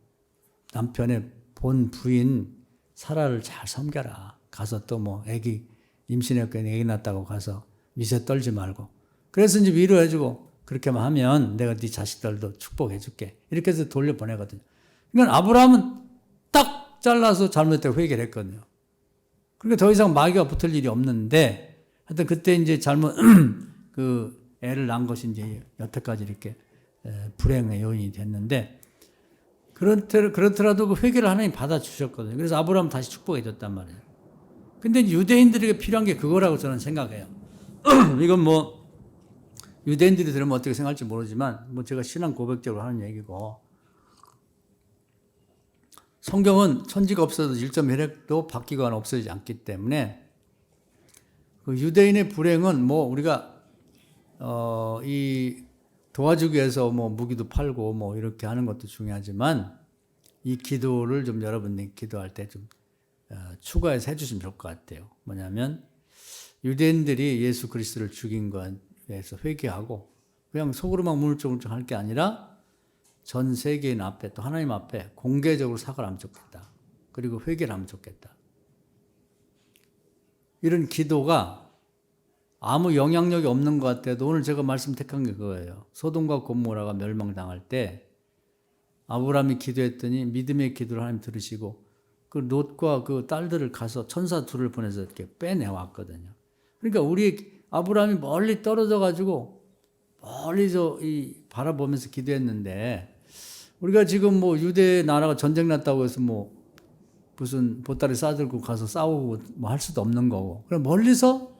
남편의 본 부인 사라를 잘 섬겨라. 가서 또 뭐 애기 임신했고 애기 낳았다고 가서 미세 떨지 말고. 그래서 이제 위로해주고 그렇게만 하면 내가 네 자식들도 축복해줄게. 이렇게 해서 돌려보내거든요. 그러니까 아브라함은 딱 잘라서 잘못했다고 회개를 했거든요. 그러니까 더 이상 마귀가 붙을 일이 없는데 하여튼 그때 이제 잘못 그 애를 낳은 것이 이제 여태까지 이렇게 불행의 요인이 됐는데 그렇더라도 그 회개를 하나님 받아주셨거든요. 그래서 아브라함 다시 축복해 줬단 말이에요. 근데 유대인들에게 필요한 게 그거라고 저는 생각해요. 이건 뭐 유대인들이 들으면 어떻게 생각할지 모르지만 뭐 제가 신앙 고백적으로 하는 얘기고 성경은 천지가 없어도 1점 혈액도 바뀌거나 없어지지 않기 때문에 그 유대인의 불행은 뭐 우리가 이 도와주기 위해서 뭐 무기도 팔고 뭐 이렇게 하는 것도 중요하지만 이 기도를 좀 여러분이 기도할 때 좀 추가해서 해주시면 좋을 것 같아요. 뭐냐면 유대인들이 예수 그리스도를 죽인 것에 대해서 회개하고 그냥 속으로만 물쩍물쩍 할 게 아니라 전 세계인 앞에 또 하나님 앞에 공개적으로 사과를 하면 좋겠다. 그리고 회개를 하면 좋겠다. 이런 기도가 아무 영향력이 없는 것 같아도 오늘 제가 말씀 택한 게 그거예요. 소돔과 고모라가 멸망당할 때 아브라함이 기도했더니 믿음의 기도를 하나님 들으시고 그 롯과 그 딸들을 가서 천사 둘을 보내서 이렇게 빼내왔거든요. 그러니까 우리 아브라함이 멀리 떨어져 가지고 멀리서 바라보면서 기도했는데 우리가 지금 뭐 유대 나라가 전쟁 났다고 해서 뭐 무슨 보따리 싸들고 가서 싸우고 뭐 할 수도 없는 거고. 그럼 멀리서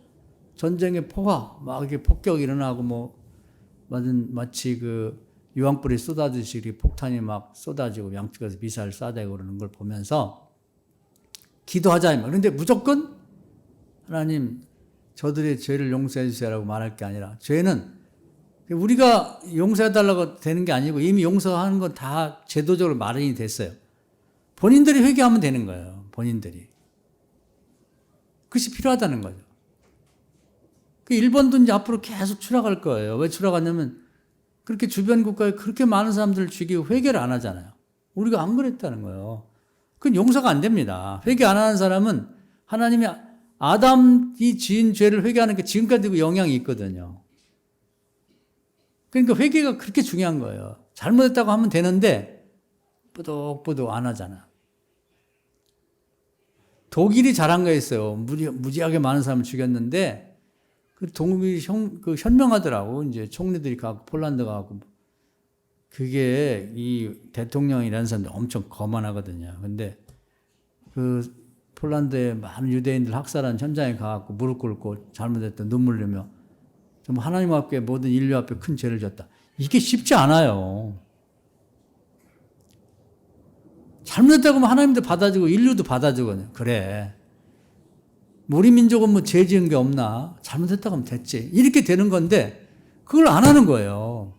전쟁의 포화 막 이렇게 폭격이 일어나고 뭐 마치 그 유황불이 쏟아지듯이 이렇게 폭탄이 막 쏟아지고 양쪽에서 미사일 쏴대고 그러는 걸 보면서 기도하자. 그런데 무조건 하나님 저들의 죄를 용서해 주세요라고 말할 게 아니라 죄는 우리가 용서해 달라고 되는 게 아니고 이미 용서하는 건 다 제도적으로 마련이 됐어요. 본인들이 회개하면 되는 거예요. 본인들이. 그것이 필요하다는 거죠. 일본도 이제 앞으로 계속 추락할 거예요. 왜 추락하냐면 그렇게 주변 국가에 그렇게 많은 사람들을 죽이고 회개를 안 하잖아요. 우리가 안 그랬다는 거예요. 그건 용서가 안 됩니다. 회개 안 하는 사람은 하나님이 아담이 지은 죄를 회개하는 게 지금까지도 영향이 있거든요. 그러니까 회개가 그렇게 중요한 거예요. 잘못했다고 하면 되는데 뿌독뿌독 안 하잖아. 독일이 잘한 거 있어요. 무지하게 많은 사람을 죽였는데 그 독일이 현명하더라고. 이제 총리들이 가고 폴란드 가고 그게 이 대통령이라는 사람들 엄청 거만하거든요. 근데 그 폴란드에 많은 유대인들 학살한 현장에 가갖고 무릎 꿇고 잘못했다 눈물 흘리며 좀 하나님 앞에 모든 인류 앞에 큰 죄를 졌다. 이게 쉽지 않아요. 잘못했다고 하면 하나님도 받아주고 인류도 받아주거든요. 그래. 우리 민족은 뭐 죄 지은 게 없나? 잘못했다고 하면 됐지. 이렇게 되는 건데 그걸 안 하는 거예요.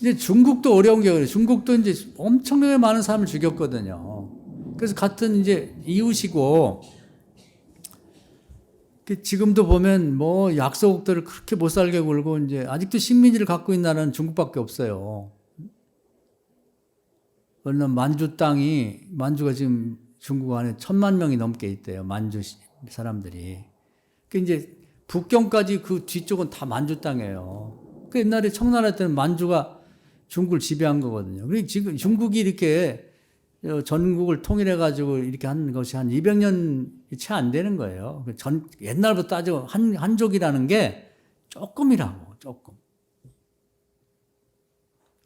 이제 중국도 어려운 게 그래요. 중국도 이제 엄청나게 많은 사람을 죽였거든요. 그래서 같은 이제 이웃이고, 지금도 보면 뭐 약소국들을 그렇게 못 살게 굴고 이제 아직도 식민지를 갖고 있는 나라는 중국밖에 없어요. 물론 만주가 지금 중국 안에 1,000만 명이 넘게 있대요. 만주 사람들이. 그 이제 북경까지 그 뒤쪽은 다 만주 땅이에요. 그 옛날에 청나라 때는 만주가 중국을 지배한 거거든요. 그리고 지금 중국이 이렇게 전국을 통일해가지고 이렇게 한 것이 한 200년이 채 안 되는 거예요. 옛날부터 따지고 한족이라는 게 조금이라고, 조금.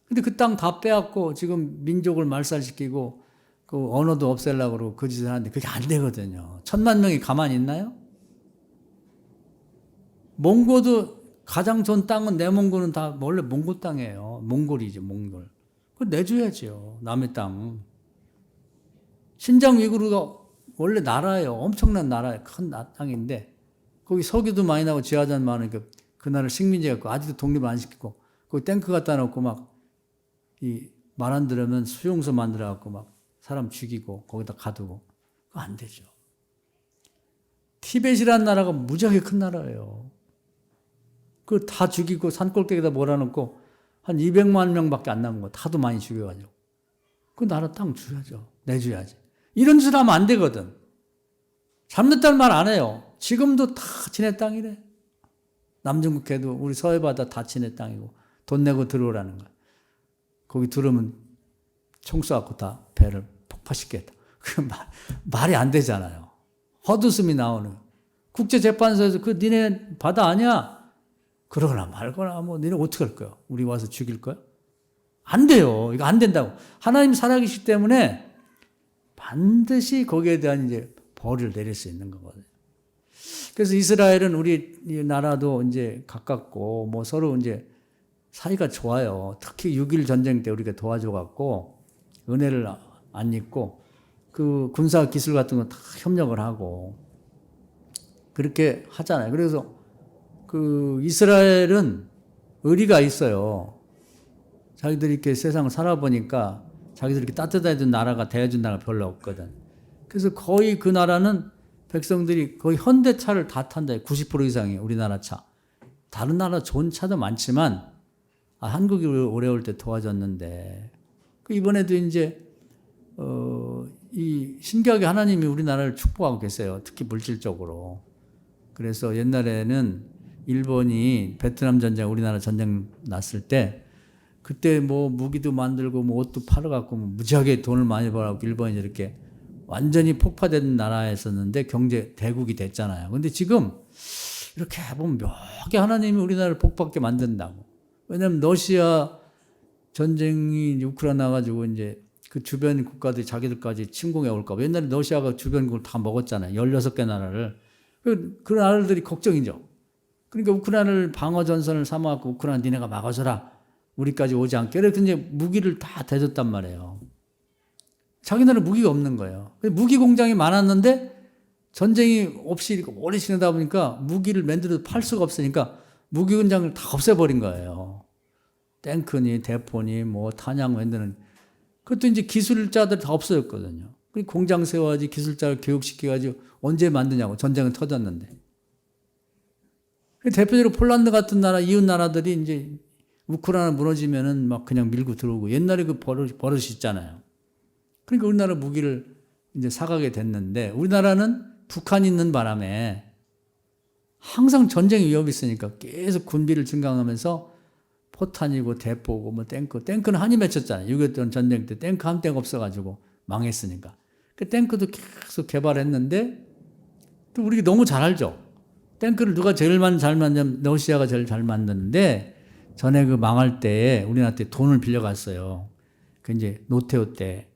근데 그 땅 다 빼앗고 지금 민족을 말살시키고 그 언어도 없애려고 그러고 그 짓을 하는데 그게 안 되거든요. 1,000만 명이 가만히 있나요? 몽고도 가장 전 땅은 내몽고는 다 원래 몽고 땅이에요. 몽골이죠, 몽골. 그걸 내줘야죠, 남의 땅. 신장 위구르가 원래 나라예요. 엄청난 나라예요. 큰 땅인데 거기 석유도 많이 나고 지하자는 많으니까 그 나라 식민지였고 아직도 독립을 안 시키고 거기 탱크 갖다 놓고 막 이 말 안 들으면 수용소 만들어 갖고 막 사람 죽이고 거기다 가두고 그거 안 되죠. 티벳이라는 나라가 무지하게 큰 나라예요. 그걸 다 죽이고 산골짜기에다 몰아넣고 한 200만 명밖에 안 남은 거 다도 많이 죽여가지고 그 나라 땅 줘야죠. 내줘야지. 이런 짓을 하면 안 되거든. 잘못했다는 말 안 해요. 지금도 다 지네 땅이래. 남중국해도 우리 서해바다 다 지네 땅이고 돈 내고 들어오라는 거야. 거기 들어오면 총 쏴갖고 다 배를 폭파시켰다. 그 말이 안 되잖아요. 헛웃음이 나오는. 국제재판소에서 그 니네 바다 아니야? 그러거나 말거나 뭐 니네 어떻게 할 거야? 우리 와서 죽일 거야? 안 돼요. 이거 안 된다고. 하나님 살아계시기 때문에 반드시 거기에 대한 이제 벌을 내릴 수 있는 거거든요. 그래서 이스라엘은 우리 나라도 이제 가깝고 뭐 서로 이제 사이가 좋아요. 특히 6.1 전쟁 때 우리가 도와줘갖고 은혜를 안 잊고 그 군사 기술 같은 거 다 협력을 하고 그렇게 하잖아요. 그래서 그 이스라엘은 의리가 있어요. 자기들이 이렇게 세상을 살아보니까 자기들이 이렇게 따뜻해준 나라가 대해준 나라가 별로 없거든. 그래서 거의 그 나라는 백성들이 거의 현대차를 다 탄다. 90% 이상이 우리나라 차. 다른 나라 좋은 차도 많지만 한국이 어려울 때 도와줬는데 이번에도 이제 이 신기하게 하나님이 우리나라를 축복하고 계세요. 특히 물질적으로. 그래서 옛날에는 일본이 베트남 전쟁, 우리나라 전쟁 났을 때 그때 뭐 무기도 만들고 뭐 옷도 팔아갖고 뭐 무지하게 돈을 많이 벌어갖고 일본이 이렇게 완전히 폭파된 나라였었는데 경제 대국이 됐잖아요. 근데 지금 이렇게 보면 묘하게 하나님이 우리나라를 복받게 만든다고. 왜냐면 러시아 전쟁이 우크라이나 가지고 이제 그 주변 국가들이 자기들까지 침공해 올까 봐. 옛날에 러시아가 주변국을 다 먹었잖아요. 16개 나라를. 그 나라들이 걱정이죠. 그러니까 우크라이나를 방어 전선을 삼아갖고 우크라이나 니네가 막아서라. 우리까지 오지 않게. 그래서 이제 무기를 다 대줬단 말이에요. 자기네는 무기가 없는 거예요. 무기 공장이 많았는데 전쟁이 없이 오래 지내다 보니까 무기를 만들어도 팔 수가 없으니까 무기 공장을 다 없애버린 거예요. 탱크니 대포니 뭐 탄약 만드는 그것도 이제 기술자들 다 없어졌거든요. 공장 세워야지 기술자를 교육시켜가지고 언제 만드냐고 전쟁은 터졌는데. 대표적으로 폴란드 같은 나라 이웃 나라들이 이제 우크라이나 무너지면은 막 그냥 밀고 들어오고 옛날에 그 버릇이 있잖아요. 그러니까 우리나라 무기를 이제 사가게 됐는데 우리나라는 북한이 있는 바람에 항상 전쟁 위협이 있으니까 계속 군비를 증강하면서 포탄이고 대포고 뭐 탱크는 한이 맺혔잖아요. 6.25 전쟁 때 탱크 한 대가 없어가지고 망했으니까. 그 탱크도 계속 개발했는데 또 우리 너무 잘 알죠. 탱크를 누가 제일 잘 만드냐면 러시아가 제일 잘 만드는데 전에 그 망할 때 우리나라한테 돈을 빌려갔어요. 그 이제 노태우 때.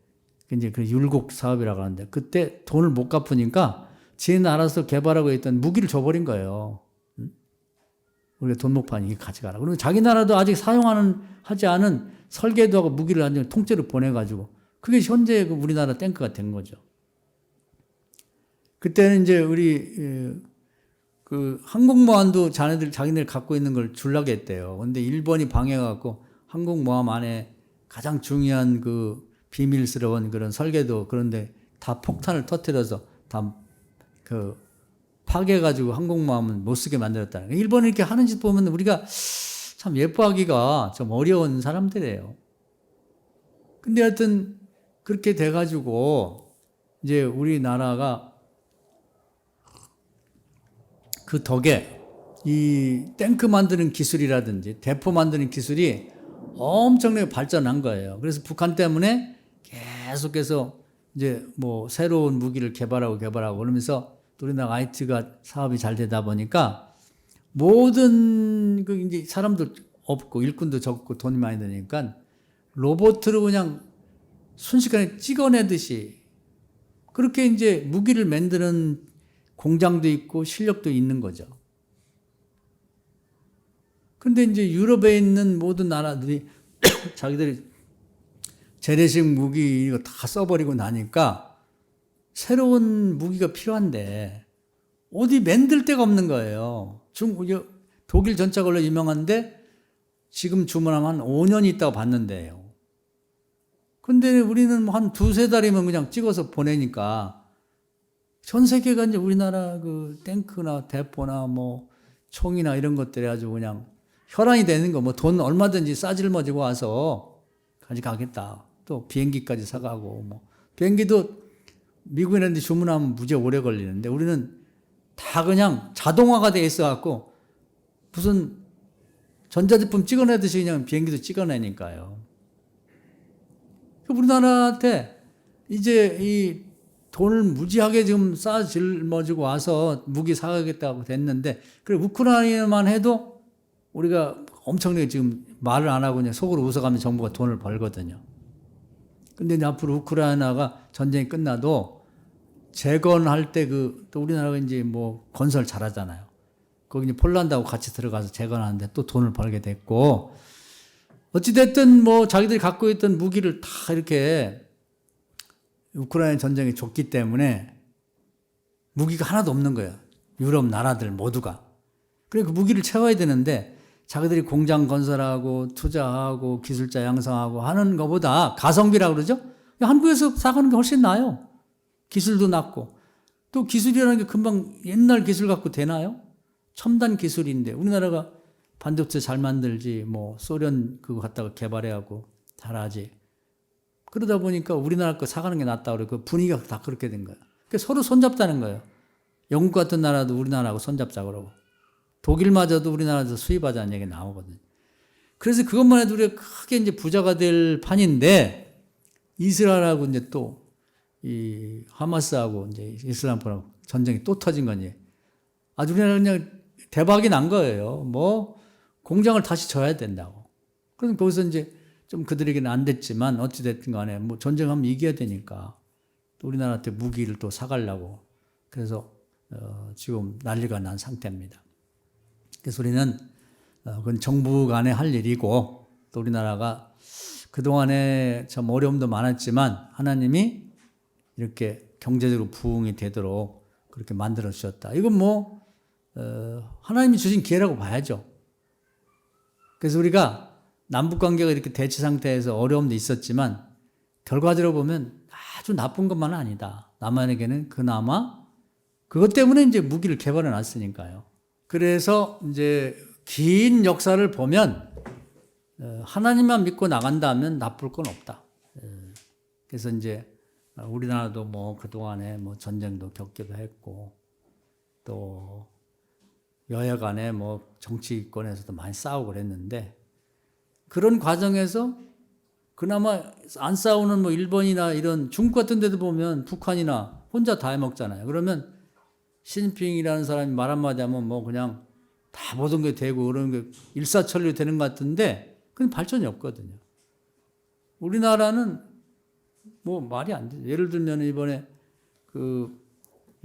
그 이제 그 율곡 사업이라고 하는데 그때 돈을 못 갚으니까 지 나라에서 개발하고 있던 무기를 줘버린 거예요. 우리가 돈 못 파니 가져가라. 그리고 자기 나라도 아직 하지 않은 설계도 하고 무기를 완전 통째로 보내가지고 그게 현재 그 우리나라 탱크가 된 거죠. 그때는 이제 우리 그 항공모함도 자기네들 갖고 있는 걸 주려고 했대요. 근데 일본이 방해해갖고 항공모함 안에 가장 중요한 그 비밀스러운 그런 설계도 그런데 다 폭탄을 터뜨려서 다 그 파괴해가지고 항공모함은 못 쓰게 만들었다. 일본이 이렇게 하는 짓 보면 우리가 참 예뻐하기가 좀 어려운 사람들이에요. 근데 하여튼 그렇게 돼가지고 이제 우리나라가 그 덕에 이 탱크 만드는 기술이라든지 대포 만드는 기술이 엄청나게 발전한 거예요. 그래서 북한 때문에 계속해서 이제 뭐 새로운 무기를 개발하고 그러면서 우리나라 IT가 사업이 잘 되다 보니까 모든 그 이제 사람도 없고 일꾼도 적고 돈이 많이 드니까 로봇으로 그냥 순식간에 찍어내듯이 그렇게 이제 무기를 만드는 공장도 있고 실력도 있는 거죠. 근데 이제 유럽에 있는 모든 나라들이 자기들이 재래식 무기 이거 다 써버리고 나니까 새로운 무기가 필요한데 어디 만들 데가 없는 거예요. 독일 전차 걸로 유명한데 지금 주문하면 한 5년이 있다고 봤는데요. 근데 우리는 뭐 한 두세 달이면 그냥 찍어서 보내니까 전 세계가 이제 우리나라 그 탱크나 대포나 뭐 총이나 이런 것들이 아주 그냥 혈안이 되는 거, 뭐 돈 얼마든지 싸질머지고 와서 가져가겠다. 또 비행기까지 사가고, 뭐. 비행기도 미국에 있는데 주문하면 무지 오래 걸리는데 우리는 다 그냥 자동화가 돼 있어갖고 무슨 전자제품 찍어내듯이 그냥 비행기도 찍어내니까요. 우리나라한테 이제 이 돈을 무지하게 지금 싸 짊어지고 와서 무기 사가겠다고 됐는데, 그래, 우크라이나만 해도 우리가 엄청나게 지금 말을 안 하고 그냥 속으로 웃어가면서 정부가 돈을 벌거든요. 근데 이제 앞으로 우크라이나가 전쟁이 끝나도 재건할 때 또 우리나라가 이제 뭐 건설 잘하잖아요. 거기 이제 폴란드하고 같이 들어가서 재건하는데 또 돈을 벌게 됐고, 어찌됐든 뭐 자기들이 갖고 있던 무기를 다 이렇게 우크라이나 전쟁이 졌기 때문에 무기가 하나도 없는 거예요. 유럽 나라들 모두가. 그러니까 그 무기를 채워야 되는데 자기들이 공장 건설하고 투자하고 기술자 양성하고 하는 것보다 가성비라고 그러죠. 한국에서 사가는 게 훨씬 나아요. 기술도 낮고. 또 기술이라는 게 금방 옛날 기술 갖고 되나요? 첨단 기술인데 우리나라가 반도체 잘 만들지 뭐 소련 그거 갖다가 개발해하고 잘하지. 그러다 보니까 우리나라 거 사가는 게 낫다 그래. 그 분위기가 다 그렇게 된 거예요. 그러니까 서로 손잡자는 거예요. 영국 같은 나라도 우리나라하고 손잡자 그러고 독일마저도 우리나라에서 수입하자는 얘기 나오거든요. 그래서 그것만 해도 우리가 크게 이제 부자가 될 판인데 이스라엘하고 이제 또 이 하마스하고 이제 이슬람포랑 전쟁이 또 터진 거지. 아주 우리나라 그냥 대박이 난 거예요. 뭐 공장을 다시 져야 된다고. 그럼 거기서 이제 좀 그들에게는 안 됐지만 어찌됐든 간에 뭐 전쟁하면 이겨야 되니까 또 우리나라한테 무기를 또 사가려고 그래서 지금 난리가 난 상태입니다. 그래서 우리는 그건 정부 간에 할 일이고 또 우리나라가 그동안에 참 어려움도 많았지만 하나님이 이렇게 경제적으로 부흥이 되도록 그렇게 만들어 주셨다. 이건 뭐 하나님이 주신 기회라고 봐야죠. 그래서 우리가 남북 관계가 이렇게 대치 상태에서 어려움도 있었지만 결과적으로 보면 아주 나쁜 것만은 아니다. 남한에게는 그나마 그것 때문에 이제 무기를 개발해 놨으니까요. 그래서 이제 긴 역사를 보면 하나님만 믿고 나간다면 나쁠 건 없다. 그래서 이제 우리나라도 뭐 그동안에 뭐 전쟁도 겪기도 했고 또 여야 간에 뭐 정치권에서도 많이 싸우고 그랬는데 그런 과정에서 그나마 안 싸우는 뭐 일본이나 이런 중국 같은 데도 보면 북한이나 혼자 다 해먹잖아요. 그러면 시진핑이라는 사람이 말 한마디 하면 뭐 그냥 다 모든 게 되고 그런 게 일사천리 되는 것 같은데 그건 발전이 없거든요. 우리나라는 뭐 말이 안 되죠. 예를 들면 이번에 그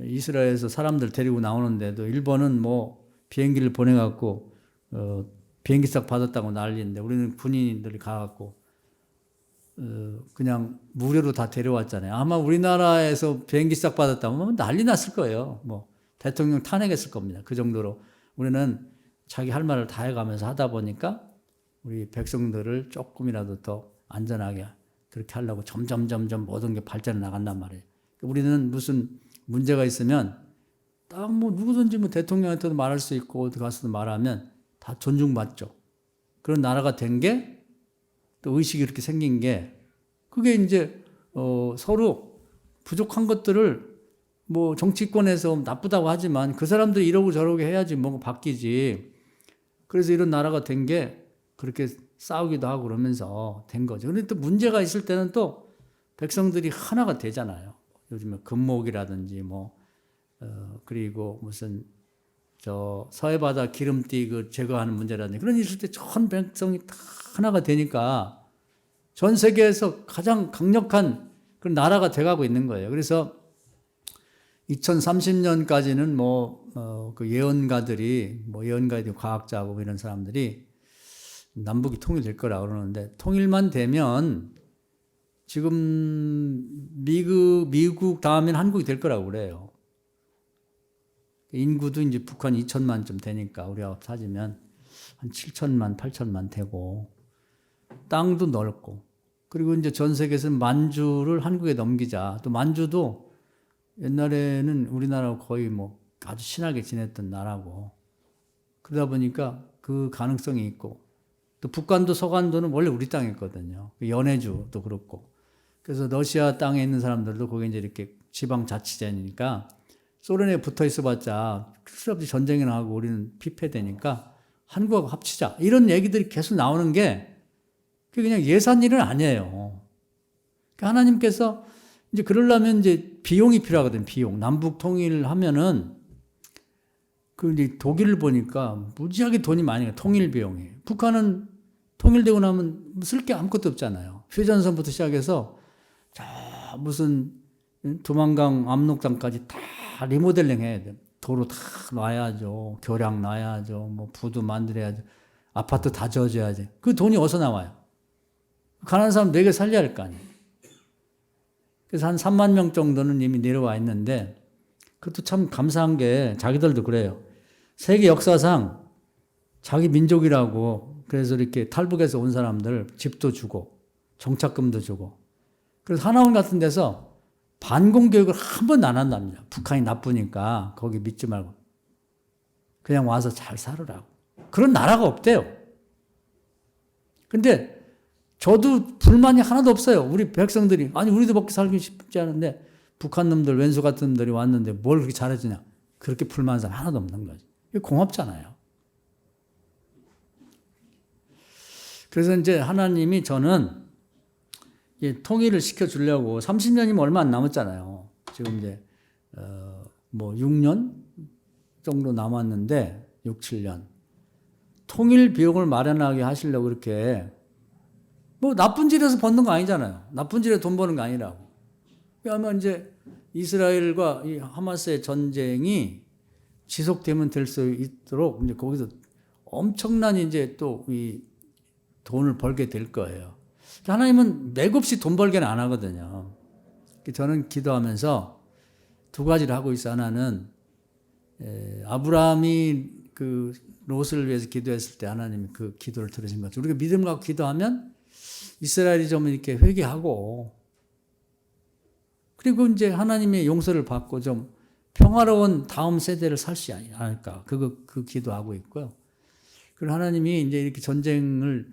이스라엘에서 사람들 데리고 나오는데도 일본은 뭐 비행기를 보내갖고 비행기값 받았다고 난리인데 우리는 군인들이 가갖고 그냥 무료로 다 데려왔잖아요. 아마 우리나라에서 비행기값 받았다면 난리 났을 거예요. 뭐 대통령 탄핵했을 겁니다. 그 정도로 우리는 자기 할 말을 다 해가면서 하다 보니까 우리 백성들을 조금이라도 더 안전하게 그렇게 하려고 점점 모든 게 발전해 나간단 말이에요. 우리는 무슨 문제가 있으면 딱 뭐 누구든지 뭐 대통령한테도 말할 수 있고 어디 가서도 말하면 다 존중받죠. 그런 나라가 된 게 또 의식이 이렇게 생긴 게 그게 이제 서로 부족한 것들을 뭐 정치권에서 나쁘다고 하지만 그 사람들이 이러고 저러고 해야지 뭐가 바뀌지. 그래서 이런 나라가 된 게 그렇게 싸우기도 하고 그러면서 된 거죠. 그런데 또 문제가 있을 때는 또 백성들이 하나가 되잖아요. 요즘에 금목이라든지 뭐 그리고 무슨 저 서해바다 기름띠 그 제거하는 문제라든지 그런 일 있을 때 전 백성이 다 하나가 되니까 전 세계에서 가장 강력한 그런 나라가 돼가고 있는 거예요. 그래서 2030년까지는 그 예언가들이 과학자하고 이런 사람들이 남북이 통일될 거라고 그러는데 통일만 되면 지금 미국 다음엔 한국이 될 거라고 그래요. 인구도 이제 북한 2천만쯤 되니까 우리하고 따지면 한 7천만, 8천만 되고 땅도 넓고 그리고 이제 전 세계에서는 만주를 한국에 넘기자. 또 만주도 옛날에는 우리나라하고 거의 뭐 아주 친하게 지냈던 나라고 그러다 보니까 그 가능성이 있고 또 북한도 서간도는 원래 우리 땅이었거든요. 연해주도 그렇고. 그래서 러시아 땅에 있는 사람들도 거기 이제 이렇게 지방자치제니까 소련에 붙어 있어봤자 쓸데없이 전쟁이나 하고 우리는 피폐되니까 한국하고 합치자. 이런 얘기들이 계속 나오는 게 그게 그냥 예산 일은 아니에요. 그러니까 하나님께서 이제 그러려면 이제 비용이 필요하거든요. 비용. 남북 통일을 하면은 그 이제 독일을 보니까 무지하게 돈이 많이 가요. 통일 비용이. 북한은 통일되고 나면 쓸 게 아무것도 없잖아요. 휴전선부터 시작해서 저 무슨 두만강 압록강까지 다 리모델링 해야 돼요. 도로 다 놔야죠. 교량 놔야죠. 뭐 부두 만들어야죠. 아파트 다 지어줘야지. 그 돈이 어디서 나와요? 가난한 사람 4개 살려야 할 거 아니에요. 그래서 한 3만 명 정도는 이미 내려와 있는데 그것도 참 감사한 게 자기들도 그래요. 세계 역사상 자기 민족이라고 그래서 이렇게 탈북해서 온 사람들 집도 주고 정착금도 주고 그래서 하나원 같은 데서 반공교육을 한 번도 안 한답니다. 북한이 나쁘니까 거기 믿지 말고 그냥 와서 잘 살으라고. 그런 나라가 없대요. 근데 저도 불만이 하나도 없어요. 우리 백성들이 아니 우리도 먹고 살기 쉽지 않은데 북한 놈들 왼수 같은 놈들이 왔는데 뭘 그렇게 잘해주냐. 그렇게 불만한 사람 하나도 없는 거지. 이게 고맙잖아요. 그래서 이제 하나님이 저는 통일을 시켜주려고 30년이면 얼마 안 남았잖아요. 지금 이제 뭐 6년 정도 남았는데 6, 7년 통일 비용을 마련하게 하시려고 그렇게 뭐 나쁜 짓에서 버는 거 아니잖아요. 나쁜 짓에 돈 버는 거 아니라고. 왜냐하면 이제 이스라엘과 이 하마스의 전쟁이 지속되면 될 수 있도록 이제 거기서 엄청난 이제 또 이 돈을 벌게 될 거예요. 하나님은 맥없이 돈 벌게는 안 하거든요. 저는 기도하면서 두 가지를 하고 있어요. 하나는 아브라함이 그 롯을 위해서 기도했을 때 하나님이 그 기도를 들으신 거죠. 우리가 믿음 갖고 기도하면 이스라엘이 좀 이렇게 회개하고 그리고 이제 하나님의 용서를 받고 좀 평화로운 다음 세대를 살 수 않을까. 그 기도하고 있고요. 그리고 하나님이 이제 이렇게 전쟁을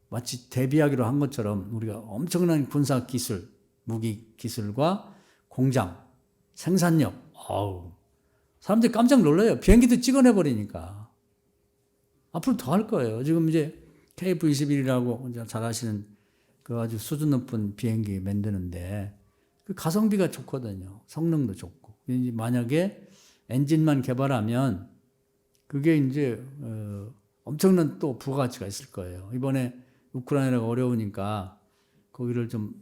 마치 대비하기로 한 것처럼 우리가 엄청난 군사 기술, 무기 기술과 공장, 생산력, 사람들이 깜짝 놀라요. 비행기도 찍어내버리니까. 앞으로 더 할 거예요. 지금 이제 KF-21이라고 잘 아시는 그 아주 수준 높은 비행기 만드는데 그 가성비가 좋거든요. 성능도 좋고. 만약에 엔진만 개발하면 그게 이제 엄청난 또 부가가치가 있을 거예요. 이번에 우크라이나가 어려우니까 거기를 좀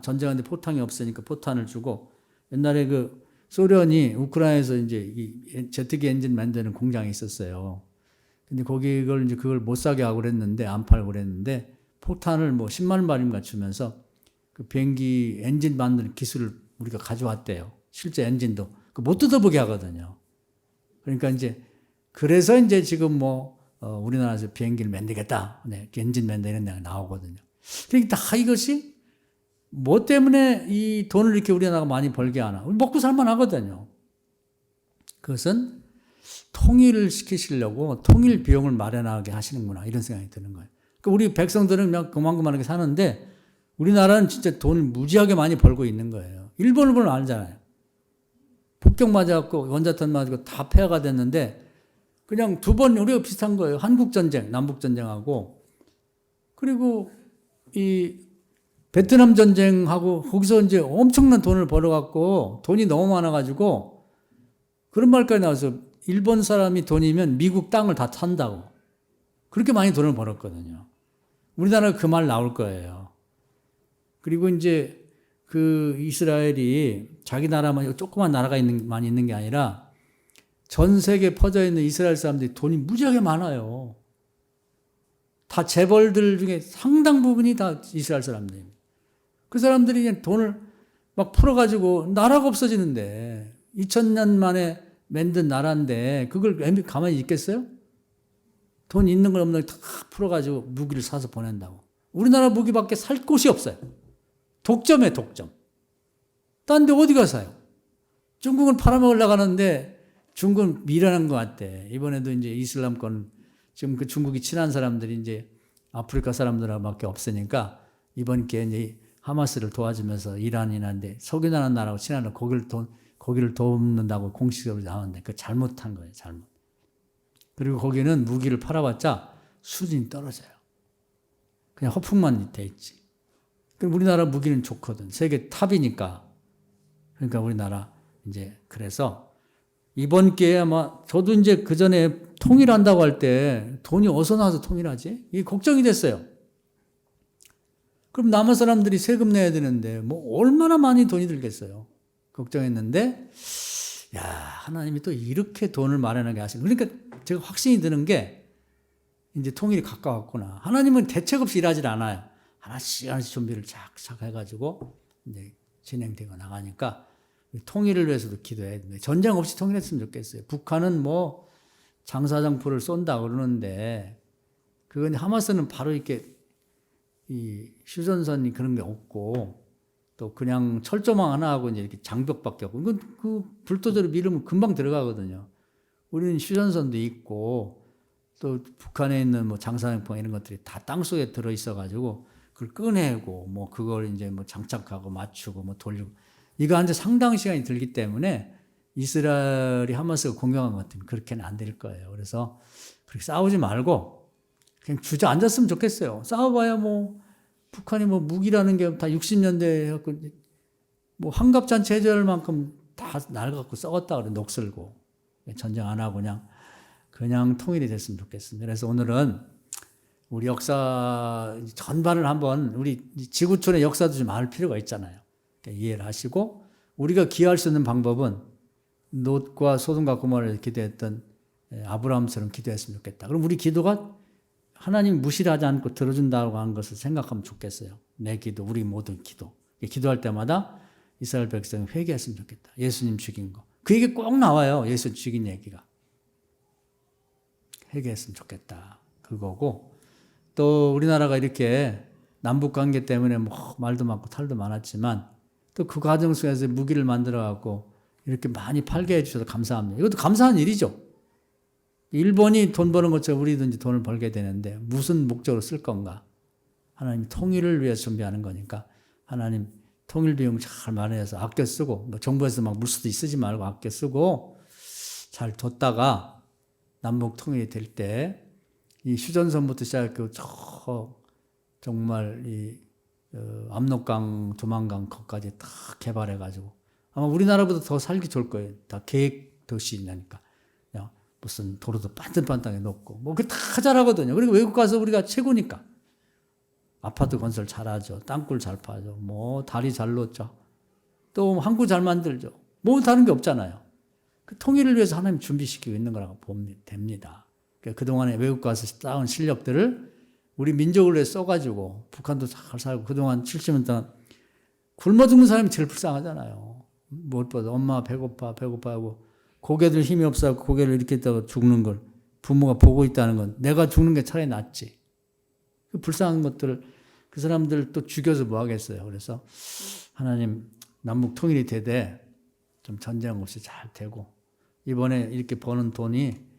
전쟁하는데 포탄이 없으니까 포탄을 주고 옛날에 그 소련이 우크라이나에서 이제 이 제트기 엔진 만드는 공장이 있었어요. 근데 그걸 못 사게 하고 그랬는데 안 팔고 그랬는데 포탄을 뭐 10만 발인가 주면서 그 비행기 엔진 만드는 기술을 우리가 가져왔대요. 실제 엔진도 못 뜯어보게 하거든요. 그러니까 이제 그래서 이제 지금 뭐 우리나라에서 비행기를 만들겠다, 엔진 만드는 데가 나오거든요. 그러니까 다 이것이 뭐 때문에 이 돈을 이렇게 우리나라가 많이 벌게 하나? 먹고 살만 하거든요. 그것은 통일을 시키시려고 통일 비용을 마련하게 하시는구나 이런 생각이 드는 거예요. 그러니까 우리 백성들은 그냥 그만하게 사는데 우리나라는 진짜 돈을 무지하게 많이 벌고 있는 거예요. 일본을 보면 알잖아요. 폭격 맞아갖고 원자탄 맞고 다 폐하가 됐는데 그냥 두 번 우리가 비슷한 거예요. 한국전쟁, 남북전쟁하고 그리고 이 베트남 전쟁하고 거기서 이제 엄청난 돈을 벌어갖고 돈이 너무 많아가지고 그런 말까지 나와서 일본 사람이 돈이면 미국 땅을 다 산다고 그렇게 많이 돈을 벌었거든요. 우리나라가 그 말 나올 거예요. 그리고 이제 그 이스라엘이 자기 나라만 조그만 나라가 많이 있는 게 아니라 전 세계에 퍼져 있는 이스라엘 사람들이 돈이 무지하게 많아요. 다 재벌들 중에 상당 부분이 다 이스라엘 사람들입니다. 그 사람들이 그냥 돈을 막 풀어가지고 나라가 없어지는데 2000년 만에 만든 나라인데 그걸 가만히 있겠어요? 돈 있는 건 없는 거 다 풀어가지고 무기를 사서 보낸다고. 우리나라 무기밖에 살 곳이 없어요. 독점에 독점. 딴 데 어디가 사요? 중국은 팔아먹으려고 하는데 중국은 미련한 것 같대. 이번에도 이제 이슬람권, 지금 그 중국이 친한 사람들이 이제 아프리카 사람들밖에 없으니까 이번 기회에 이제 하마스를 도와주면서 이란이나 석유나는 나라하고 친한 거기를 돕는다고 공식적으로 나왔는데 그거 잘못한 거예요. 잘못. 그리고 거기는 무기를 팔아봤자 수준이 떨어져요. 그냥 허풍만 돼 있지. 그럼 우리나라 무기는 좋거든. 세계 탑이니까. 그러니까 우리나라 이제 그래서 이번 기회에 아마 저도 이제 그 전에 통일한다고 할 때 돈이 어디서 나와서 통일하지? 이게 걱정이 됐어요. 그럼 남한 사람들이 세금 내야 되는데 뭐 얼마나 많이 돈이 들겠어요. 걱정했는데 야 하나님이 또 이렇게 돈을 마련하게 하시고 그러니까 제가 확신이 드는 게 이제 통일이 가까웠구나. 하나님은 대책 없이 일하지 않아요. 하나씩 준비를 착착 해가지고 이제 진행되고 나가니까 통일을 위해서도 기도해야 됩니다. 전쟁 없이 통일했으면 좋겠어요. 북한은 뭐 장사장포를 쏜다 그러는데 그건 하마스는 바로 이렇게 이 휴전선이 그런 게 없고 또 그냥 철조망 하나 하고 이제 이렇게 장벽밖에 없고 이건 그 불도저로 밀으면 금방 들어가거든요. 우리는 휴전선도 있고 또 북한에 있는 뭐 장사장포 이런 것들이 다 땅속에 들어 있어 가지고 그걸 꺼내고 뭐 그걸 이제 뭐 장착하고 맞추고 뭐 돌리고 이거 하는데 상당히 시간이 들기 때문에 이스라엘이 하마스가 공격한 것 같으면 그렇게는 안 될 거예요. 그래서 그렇게 싸우지 말고 그냥 주저앉았으면 좋겠어요. 싸워봐야 뭐 북한이 뭐 무기라는 게 다 60년대에 해갖고 뭐 환갑잔치 해줄 만큼 다 날 갖고 썩었다 그래 녹슬고 전쟁 안 하고 그냥 통일이 됐으면 좋겠습니다. 그래서 오늘은 우리 역사 전반을 한번 우리 지구촌의 역사도 좀 알 필요가 있잖아요. 그러니까 이해를 하시고 우리가 기여할 수 있는 방법은 롯과 소돔과 고모라를 기도했던 아브라함처럼 기도했으면 좋겠다. 그럼 우리 기도가 하나님 무시하지 않고 들어준다고 하는 것을 생각하면 좋겠어요. 내 기도, 우리 모든 기도. 기도할 때마다 이스라엘 백성이 회개했으면 좋겠다. 예수님 죽인 거. 그 얘기 꼭 나와요. 예수 죽인 얘기가. 회개했으면 좋겠다. 그거고 또 우리나라가 이렇게 남북 관계 때문에 뭐 말도 많고 탈도 많았지만 또 그 과정 속에서 무기를 만들어 갖고 이렇게 많이 팔게 해주셔서 감사합니다. 이것도 감사한 일이죠. 일본이 돈 버는 것처럼 우리도 이제 돈을 벌게 되는데 무슨 목적으로 쓸 건가? 하나님 통일을 위해서 준비하는 거니까 하나님 통일 비용 잘 마련해서 아껴 쓰고 뭐 정부에서 막 물수도 쓰지 말고 아껴 쓰고 잘 뒀다가 남북 통일이 될 때 이 휴전선부터 시작해서 정말 이 압록강, 두만강 거기까지 다 개발해가지고 아마 우리나라보다 더 살기 좋을 거예요. 다 계획 도시니까. 무슨 도로도 반듯반듯하게 놓고 뭐 그게 다 잘하거든요. 그리고 외국 가서 우리가 최고니까. 아파트 건설 잘하죠. 땅굴 잘 파죠. 뭐 다리 잘 놓죠. 또 항구 잘 만들죠. 뭐 다른 게 없잖아요. 그 통일을 위해서 하나님 준비시키고 있는 거라고 보면 됩니다. 그러니까 그동안에 외국 가서 쌓은 실력들을 우리 민족을 위해 써가지고 북한도 잘 살고 그동안 70년 동안 굶어 죽는 사람이 제일 불쌍하잖아요. 무엇보다 엄마 배고파 하고 고개들 힘이 없어서 고개를 이렇게 했다가 죽는 걸 부모가 보고 있다는 건 내가 죽는 게 차라리 낫지. 그 불쌍한 것들을 그 사람들 또 죽여서 뭐 하겠어요. 그래서 하나님 남북 통일이 되되 좀 전쟁 없이 잘 되고 이번에 이렇게 버는 돈이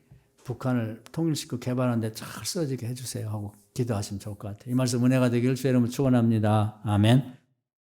북한을 통일시키고 개발하는 데 잘 써지게 해주세요 하고 기도하시면 좋을 것 같아요. 이 말씀 은혜가 되기를 주의 이름으로 축원합니다. 아멘.